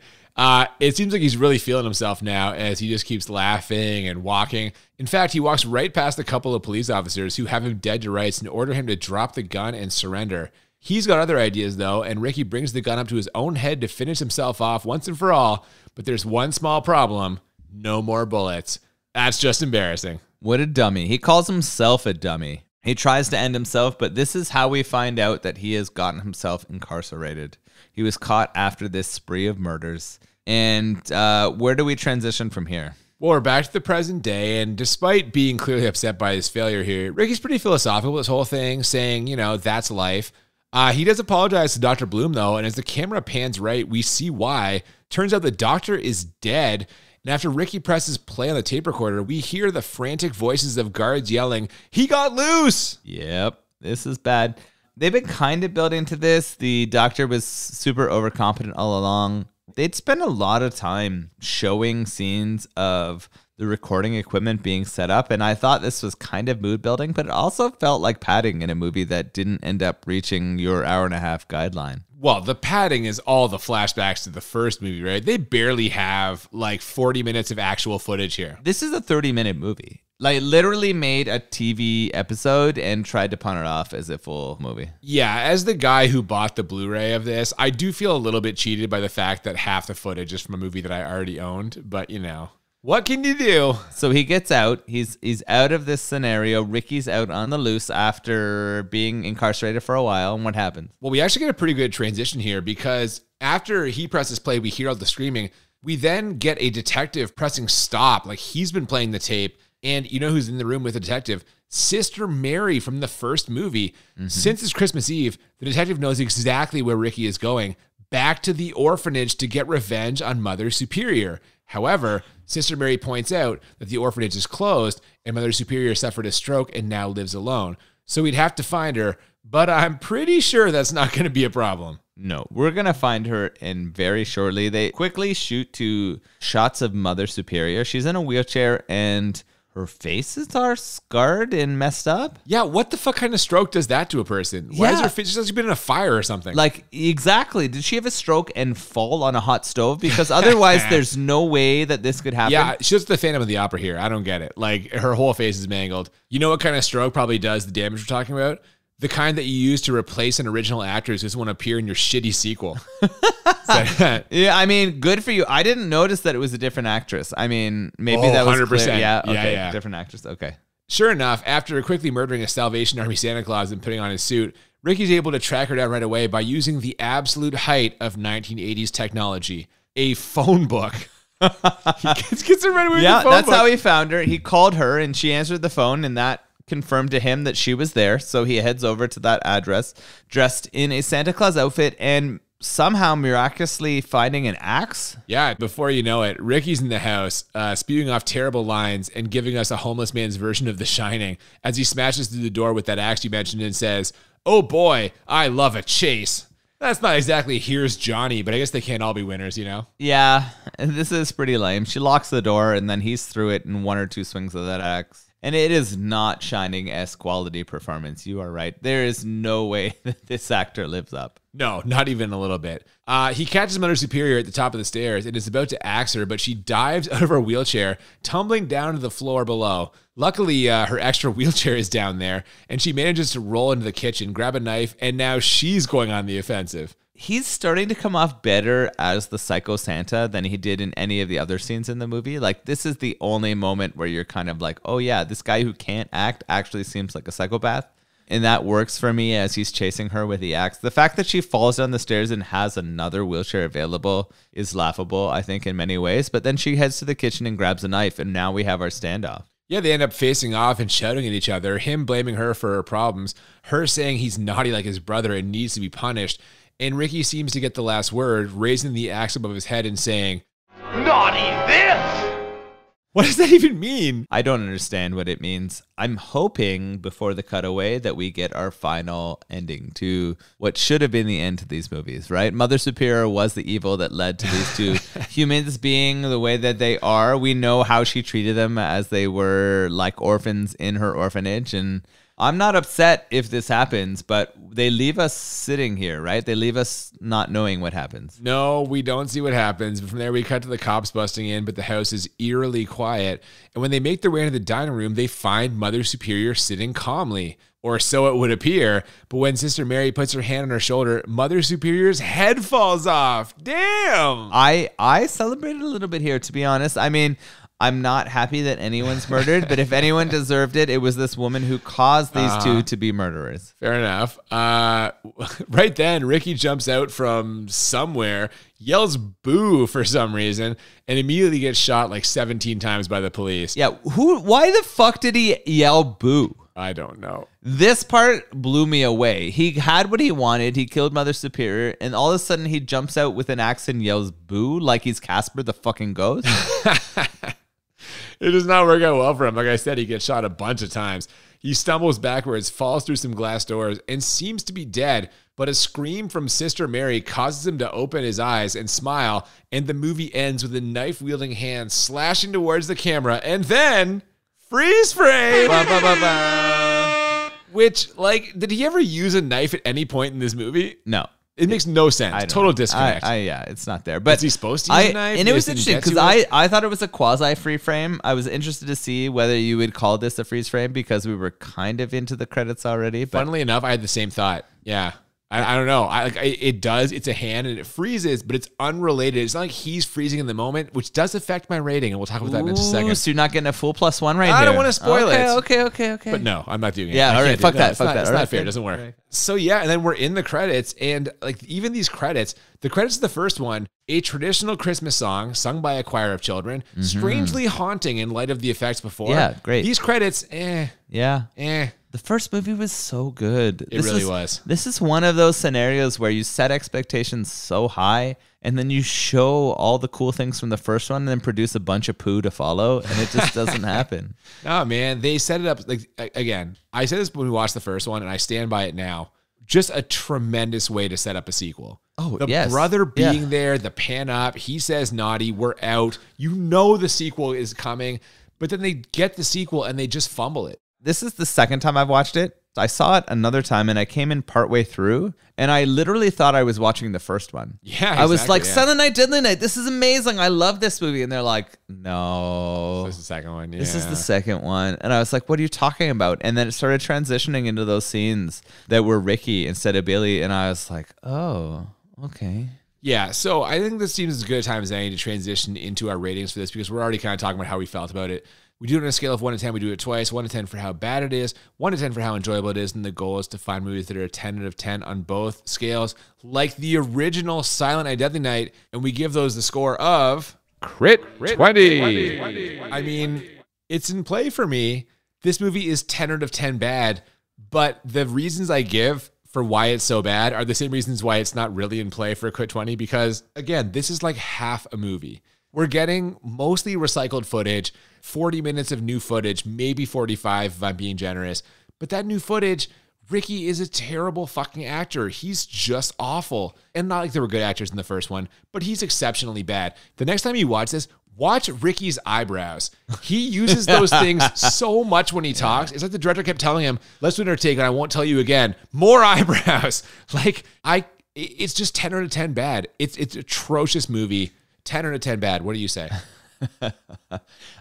It seems like he's really feeling himself now as he just keeps laughing and walking. In fact, he walks right past a couple of police officers who have him dead to rights and order him to drop the gun and surrender. He's got other ideas, though, and Ricky brings the gun up to his own head to finish himself off once and for all. But there's one small problem. No more bullets. That's just embarrassing. What a dummy. He calls himself a dummy. He tries to end himself, but this is how we find out that he has gotten himself incarcerated. He was caught after this spree of murders. And where do we transition from here? Well, we're back to the present day, and despite being clearly upset by his failure here, Ricky's pretty philosophical with this whole thing, saying, you know, that's life. He does apologize to Dr. Bloom, though, and as the camera pans right, we see why. Turns out the doctor is dead, and after Ricky presses play on the tape recorder, we hear the frantic voices of guards yelling, "He got loose!" Yep, this is bad. They've been kind of building to this. The doctor was super overconfident all along. They'd spent a lot of time showing scenes of the recording equipment being set up, and I thought this was kind of mood building, but it also felt like padding in a movie that didn't end up reaching your hour-and-a-half guideline. Well, the padding is all the flashbacks to the first movie, right? They barely have like 40 minutes of actual footage here. This is a 30-minute movie. Like, literally made a TV episode and tried to pawn it off as a full movie. Yeah, as the guy who bought the Blu-ray of this, I do feel a little bit cheated by the fact that half the footage is from a movie that I already owned, but you know. What can you do? So he gets out. He's out of this scenario. Ricky's out on the loose after being incarcerated for a while. And what happens? Well, we actually get a pretty good transition here because after he presses play, we hear all the screaming. We then get a detective pressing stop. Like he's been playing the tape. And you know who's in the room with the detective? Sister Mary from the first movie. Mm-hmm. Since it's Christmas Eve, the detective knows exactly where Ricky is going. back to the orphanage to get revenge on Mother Superior. However, Sister Mary points out that the orphanage is closed and Mother Superior suffered a stroke and now lives alone. So we'd have to find her, but I'm pretty sure that's not going to be a problem. No, we're going to find her in very shortly. They quickly shoot to shots of Mother Superior. She's in a wheelchair and her faces are scarred and messed up. Yeah, what the fuck kind of stroke does that to a person? Why is her face? She's been in a fire or something. Like, exactly. Did she have a stroke and fall on a hot stove? Because otherwise, there's no way that this could happen. Yeah, she's the Phantom of the Opera here. I don't get it. Like, her whole face is mangled. You know what kind of stroke probably does the damage we're talking about? The kind that you use to replace an original actor who doesn't want to appear in your shitty sequel. Yeah, I mean, good for you. I didn't notice that it was a different actress. I mean, maybe that was 100%. Clear. Yeah, okay, Yeah. different actress. Okay. Sure enough, after quickly murdering a Salvation Army Santa Claus and putting on his suit, Ricky's able to track her down right away by using the absolute height of 1980s technology, a phone book. He gets her right away with the phone that's book. how he found her. He called her and she answered the phone, and that confirmed to him that she was there. So he heads over to that address dressed in a Santa Claus outfit and somehow miraculously finding an axe. Yeah, before you know it, Ricky's in the house, spewing off terrible lines and giving us a homeless man's version of The Shining as he smashes through the door with that axe you mentioned and says, "Oh boy, I love a chase." That's not exactly here's Johnny, but I guess they can't all be winners, you know? Yeah, this is pretty lame. She locks the door and then he's through it in one or two swings of that axe. And it is not Shining-esque quality performance. You are right. There is no way that this actor lives up. No, not even a little bit. He catches Mother Superior at the top of the stairs and is about to axe her, but she dives out of her wheelchair, tumbling down to the floor below. Luckily, her extra wheelchair is down there, and she manages to roll into the kitchen, grab a knife, and now she's going on the offensive. He's starting to come off better as the Psycho Santa than he did in any of the other scenes in the movie. Like, this is the only moment where you're kind of like, oh yeah, this guy who can't act actually seems like a psychopath. And that works for me as he's chasing her with the axe. The fact that she falls down the stairs and has another wheelchair available is laughable, I think, in many ways. But then she heads to the kitchen and grabs a knife, and now we have our standoff. Yeah, they end up facing off and shouting at each other, him blaming her for her problems, her saying he's naughty like his brother and needs to be punished. And Ricky seems to get the last word, raising the axe above his head and saying, Naughty this! What does that even mean? I don't understand what it means. I'm hoping before the cutaway that we get our final ending to what should have been the end to these movies, right? Mother Superior was the evil that led to these two humans being the way that they are. We know how she treated them as they were like orphans in her orphanage, and I'm not upset if this happens, but they leave us sitting here, right? They leave us not knowing what happens. No, we don't see what happens. But from there, we cut to the cops busting in, but the house is eerily quiet. And when they make their way into the dining room, they find Mother Superior sitting calmly, or so it would appear. But when Sister Mary puts her hand on her shoulder, Mother Superior's head falls off. Damn! I celebrated a little bit here, to be honest. I mean, I'm not happy that anyone's murdered, but if anyone deserved it, it was this woman who caused these two to be murderers. Fair enough. Right then, Ricky jumps out from somewhere, yells boo for some reason, and immediately gets shot like 17 times by the police. Yeah, why the fuck did he yell boo? I don't know. This part blew me away. He had what he wanted. He killed Mother Superior, and all of a sudden he jumps out with an axe and yells boo like he's Casper the fucking ghost. It does not work out well for him. Like I said, he gets shot a bunch of times. He stumbles backwards, falls through some glass doors, and seems to be dead. But a scream from Sister Mary causes him to open his eyes and smile, and the movie ends with a knife-wielding hand slashing towards the camera, and then freeze frame! Which, like, did he ever use a knife at any point in this movie? No. It makes no sense. Total disconnect. Yeah, it's not there. But is he supposed to use a knife? And it was interesting because I thought it was a quasi free frame. I was interested to see whether you would call this a freeze frame because we were kind of into the credits already. But funnily enough, I had the same thought. Yeah. I don't know. It does. It's a hand and it freezes, but it's unrelated. It's not like he's freezing in the moment, which does affect my rating, and we'll talk about that in just a second. So you're not getting a full +1 right now. I don't want to spoil it. Okay. But no, I'm not doing it. Yeah, all right. Fuck that. It's not fair. It doesn't work. So yeah, and then we're in the credits, and like even these credits, the credits of the first one, a traditional Christmas song sung by a choir of children, strangely haunting in light of the effects before. Yeah, great. These credits, Yeah. The first movie was so good. It really was. This is one of those scenarios where you set expectations so high and then you show all the cool things from the first one and then produce a bunch of poo to follow, and it just doesn't happen. No, man, they set it up like, again, I said this when we watched the first one and I stand by it now. Just a tremendous way to set up a sequel. Oh, the yes. brother being there, the pan up, he says naughty, we're out. You know the sequel is coming, but then they get the sequel and they just fumble it. This is the second time I've watched it. I saw it another time and I came in partway through and I literally thought I was watching the first one. Yeah, exactly, I was like, Silent Night, Deadly Night, this is amazing. I love this movie. And they're like, no. This is the second one. Yeah. This is the second one. And I was like, what are you talking about? And then it started transitioning into those scenes that were Ricky instead of Billy. And I was like, oh, okay. Yeah, so I think this seems as good a time as any to transition into our ratings for this because we're already kind of talking about how we felt about it. We do it on a scale of 1 to 10. We do it twice. 1 to 10 for how bad it is, 1 to 10 for how enjoyable it is. And the goal is to find movies that are a 10 out of 10 on both scales, like the original Silent Night, Deadly Night. And we give those the score of Crit 20. I mean, it's in play for me. This movie is 10 out of 10 bad, but the reasons I give for why it's so bad are the same reasons why it's not really in play for a Crit 20 because, again, this is like half a movie. We're getting mostly recycled footage, 40 minutes of new footage, maybe 45 if I'm being generous. But that new footage, Ricky is a terrible fucking actor. He's just awful. And not like there were good actors in the first one, but he's exceptionally bad. The next time you watch this, watch Ricky's eyebrows. He uses those things so much when he talks. It's like the director kept telling him, let's do another take and I won't tell you again. More eyebrows. It's just 10 out of 10 bad. It's an atrocious movie. 10 out of 10 bad. What do you say?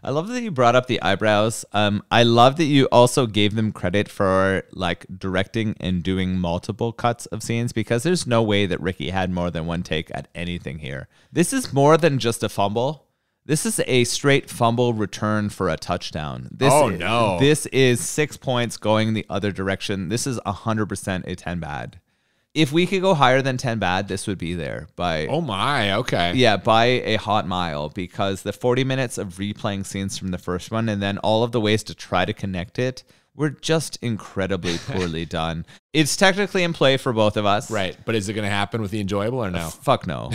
I love that you brought up the eyebrows. I love that you also gave them credit for like directing and doing multiple cuts of scenes because there's no way that Ricky had more than one take at anything here. This is more than just a fumble. This is a straight fumble return for a touchdown. This is 6 points going the other direction. This is 100% a 10 bad. If we could go higher than 10 bad, this would be there by... Oh my, okay. Yeah, by a hot mile because the 40 minutes of replaying scenes from the first one and then all of the ways to try to connect it were just incredibly poorly done. It's technically in play for both of us. Right, but is it going to happen with the enjoyable or no? Fuck no.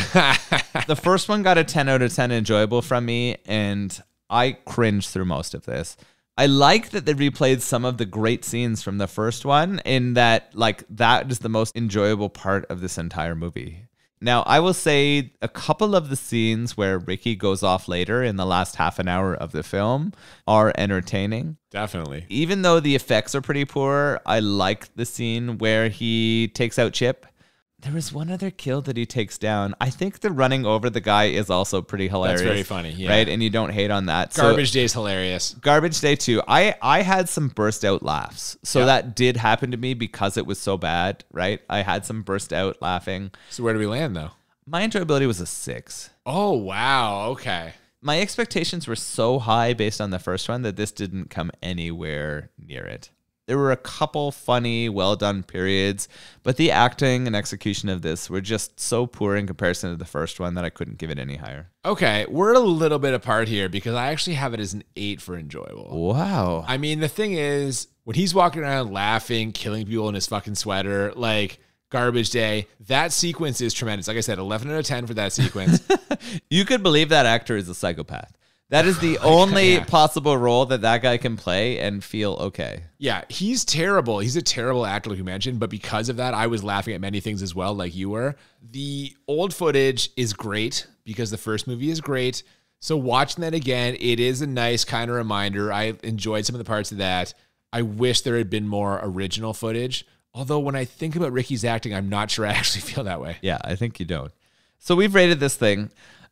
The first one got a 10 out of 10 enjoyable from me and I cringed through most of this. I like that they replayed some of the great scenes from the first one in that, like, that is the most enjoyable part of this entire movie. Now, I will say a couple of the scenes where Ricky goes off later in the last half an hour of the film are entertaining. Definitely. Even though the effects are pretty poor, I like the scene where he takes out Chip. There was one other kill that he takes down. I think the running over the guy is also pretty hilarious. That's very funny, yeah. Right? And you don't hate on that. Garbage Day's hilarious. Garbage Day too. I had some burst out laughs. So that did happen to me because it was so bad, right? I had some burst out laughing. So where do we land though? My enjoyability was a 6. Oh, wow. Okay. My expectations were so high based on the first one that this didn't come anywhere near it. There were a couple funny, well-done periods, but the acting and execution of this were just so poor in comparison to the first one that I couldn't give it any higher. Okay, we're a little bit apart here because I actually have it as an 8 for enjoyable. Wow. I mean, the thing is, when he's walking around laughing, killing people in his fucking sweater, like Garbage Day, that sequence is tremendous. Like I said, 11 out of 10 for that sequence. You could believe that actor is a psychopath. That is the only possible role that guy can play and feel okay. Yeah, he's terrible. He's a terrible actor, like you mentioned. But because of that, I was laughing at many things as well, like you were. The old footage is great because the first movie is great. So watching that again, it is a nice kind of reminder. I enjoyed some of the parts of that. I wish there had been more original footage. Although when I think about Ricky's acting, I'm not sure I actually feel that way. Yeah, I think you don't. So we've rated this thing.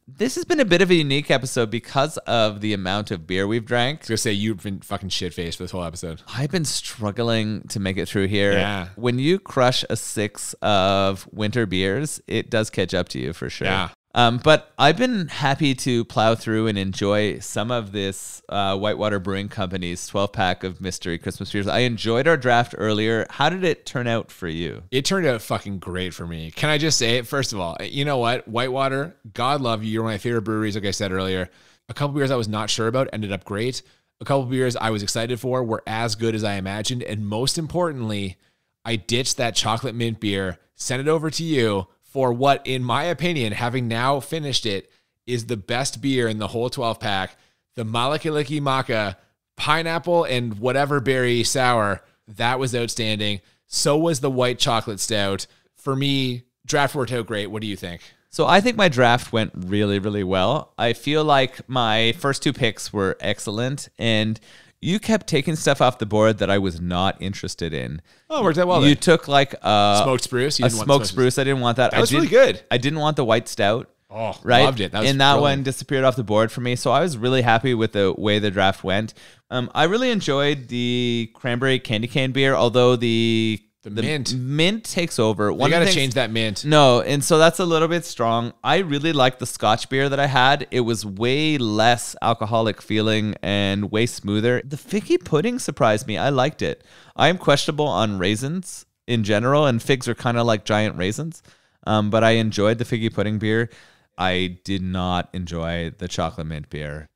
This has been a bit of a unique episode because of the amount of beer we've drank. I was going to say, you've been fucking shit-faced for this whole episode. I've been struggling to make it through here. Yeah. When you crush a 6 of winter beers, it does catch up to you for sure. Yeah. But I've been happy to plow through and enjoy some of this Whitewater Brewing Company's 12-pack of mystery Christmas beers. I enjoyed our draft earlier. How did it turn out for you? It turned out fucking great for me. Can I just say it? First of all, you know what? Whitewater, God love you. You're one of my favorite breweries, like I said earlier. A couple beers I was not sure about ended up great. A couple beers I was excited for were as good as I imagined. And most importantly, I ditched that chocolate mint beer, sent it over to you for what, in my opinion, having now finished it, is the best beer in the whole 12-pack. The Malakiliki Maca pineapple and whatever berry sour. That was outstanding. So was the white chocolate stout. For me, draft worked out great. What do you think? So I think my draft went really, really well. I feel like my first 2 picks were excellent, and you kept taking stuff off the board that I was not interested in. Oh, it worked out well. You then. took like a Smoked spruce. A smoked spruce. I didn't want that. That was really good. I didn't want the white stout. Oh, right? Loved it. That was and that brilliant. one disappeared off the board for me. So I was really happy with the way the draft went. I really enjoyed the cranberry candy cane beer, although the mint takes over. You got to change that mint. No, and so that's a little bit strong. I really liked the Scotch beer that I had. It was way less alcoholic feeling and way smoother. The figgy pudding surprised me. I liked it. I am questionable on raisins in general, and figs are kind of like giant raisins. But I enjoyed the figgy pudding beer. I did not enjoy the chocolate mint beer.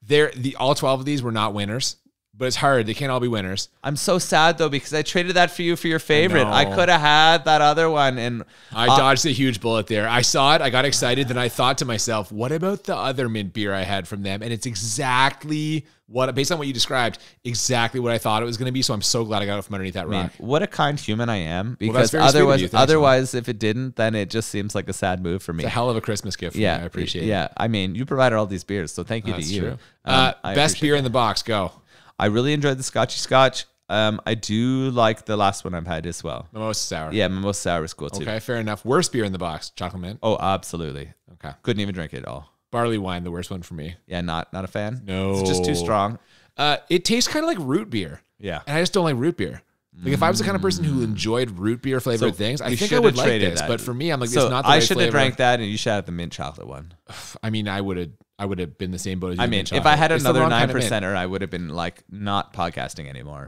All 12 of these were not winners. But it's hard. They can't all be winners. I'm so sad, though, because I traded that for you for your favorite. I could have had that other one. And I dodged a huge bullet there. I saw it. I got excited. Then I thought to myself, what about the other mint beer I had from them? And it's exactly based on what you described, exactly what I thought it was going to be. So I'm so glad I got it from underneath that rock. Man, what a kind human I am. Well, Because otherwise, if it didn't, then it just seems like a sad move for me. It's a hell of a Christmas gift for me. I appreciate it. Yeah. I mean, you provided all these beers, so thank you to you. True. Best beer in the box. Go. I really enjoyed the Scotchy Scotch. I do like the last one I've had as well. Mimosa Sour. Yeah, Mimosa Sour is cool too. Okay, fair enough. Worst beer in the box. Chocolate mint. Oh, absolutely. Okay. Couldn't even drink it at all. Barley wine, the worst one for me. Yeah, not a fan. No. It's just too strong. It tastes kind of like root beer. Yeah. And I just don't like root beer. Like if I was the kind of person who enjoyed root beer flavored things, I think I would like this. But for me, I'm like, it's not the right I should have flavor. drank that, and you should have the mint chocolate one. I mean, I would have been the same boat as you. I mean, if I had another 9%er, I would have been like not podcasting anymore.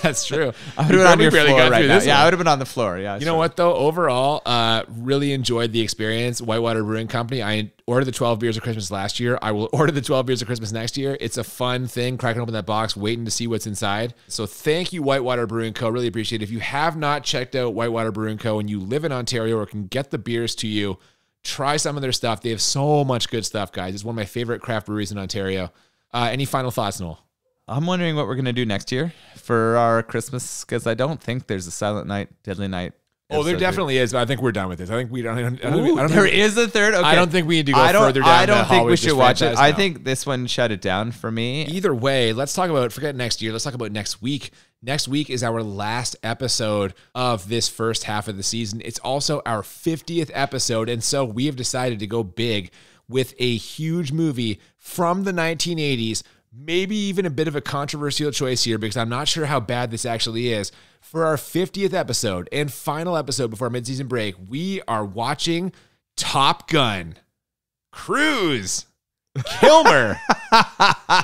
That's true. I would have been on your floor right now. Yeah, one. I would have been on the floor. Yeah. You know what though? Overall, really enjoyed the experience. Whitewater Brewing Company. I ordered the 12 beers of Christmas last year. I will order the 12 beers of Christmas next year. It's a fun thing, cracking open that box, waiting to see what's inside. So thank you, Whitewater Brewing Co. Really appreciate it. If you have not checked out Whitewater Brewing Co. and you live in Ontario or can get the beers to you, try some of their stuff. They have so much good stuff, guys. It's one of my favorite craft breweries in Ontario. Any final thoughts, Noel? I'm wondering what we're going to do next year for our Christmas, because I don't think there's a Silent Night, Deadly Night. Oh, there definitely is, but I think we're done with this. I think we don't. There is a third. Okay. I don't think we need to go further down. I don't think we should watch it. I now. think this one shut it down for me. Either way, let's talk about, forget next year. Let's talk about next week. Next week is our last episode of this first half of the season. It's also our 50th episode. And so we have decided to go big with a huge movie from the 1980s. Maybe even a bit of a controversial choice here because I'm not sure how bad this actually is. For our 50th episode and final episode before mid-season break, we are watching Top Gun. Cruise. Kilmer.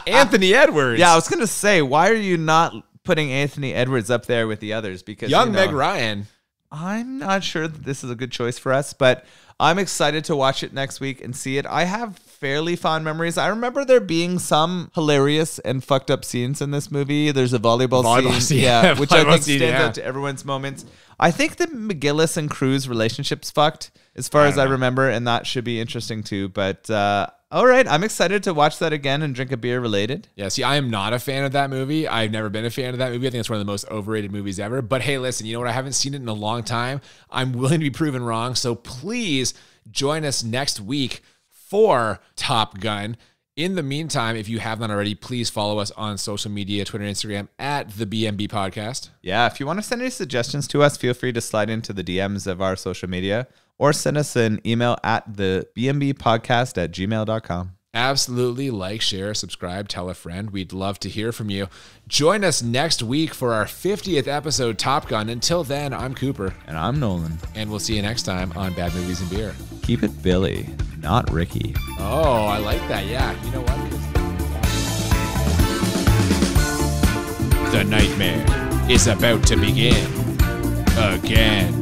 Anthony Edwards. Yeah, I was going to say, why are you not putting Anthony Edwards up there with the others? Because Young Meg Ryan. I'm not sure that this is a good choice for us, but I'm excited to watch it next week and see it. I have fairly fond memories. I remember there being some hilarious and fucked up scenes in this movie. There's a volleyball scene. Yeah, which I think stands out to everyone's moments. I think the McGillis and Cruz relationship's fucked as far as I remember, and that should be interesting too. But all right, I'm excited to watch that again and drink a beer related. Yeah, see, I am not a fan of that movie. I've never been a fan of that movie. I think it's one of the most overrated movies ever. But hey, listen, you know what? I haven't seen it in a long time. I'm willing to be proven wrong. So please join us next week for Top Gun. In the meantime, if you have not already, please follow us on social media, Twitter and Instagram at the BMB Podcast. Yeah, if you want to send any suggestions to us, feel free to slide into the DMs of our social media or send us an email at the bmbpodcast@gmail.com. Absolutely. Like, share, subscribe, tell a friend. We'd love to hear from you. Join us next week for our 50th episode, Top Gun. Until then, I'm Cooper. And I'm Nolan. And we'll see you next time on Bad Movies and Beer. Keep it Billy, not Ricky. Oh, I like that. Yeah. You know what? The nightmare is about to begin again.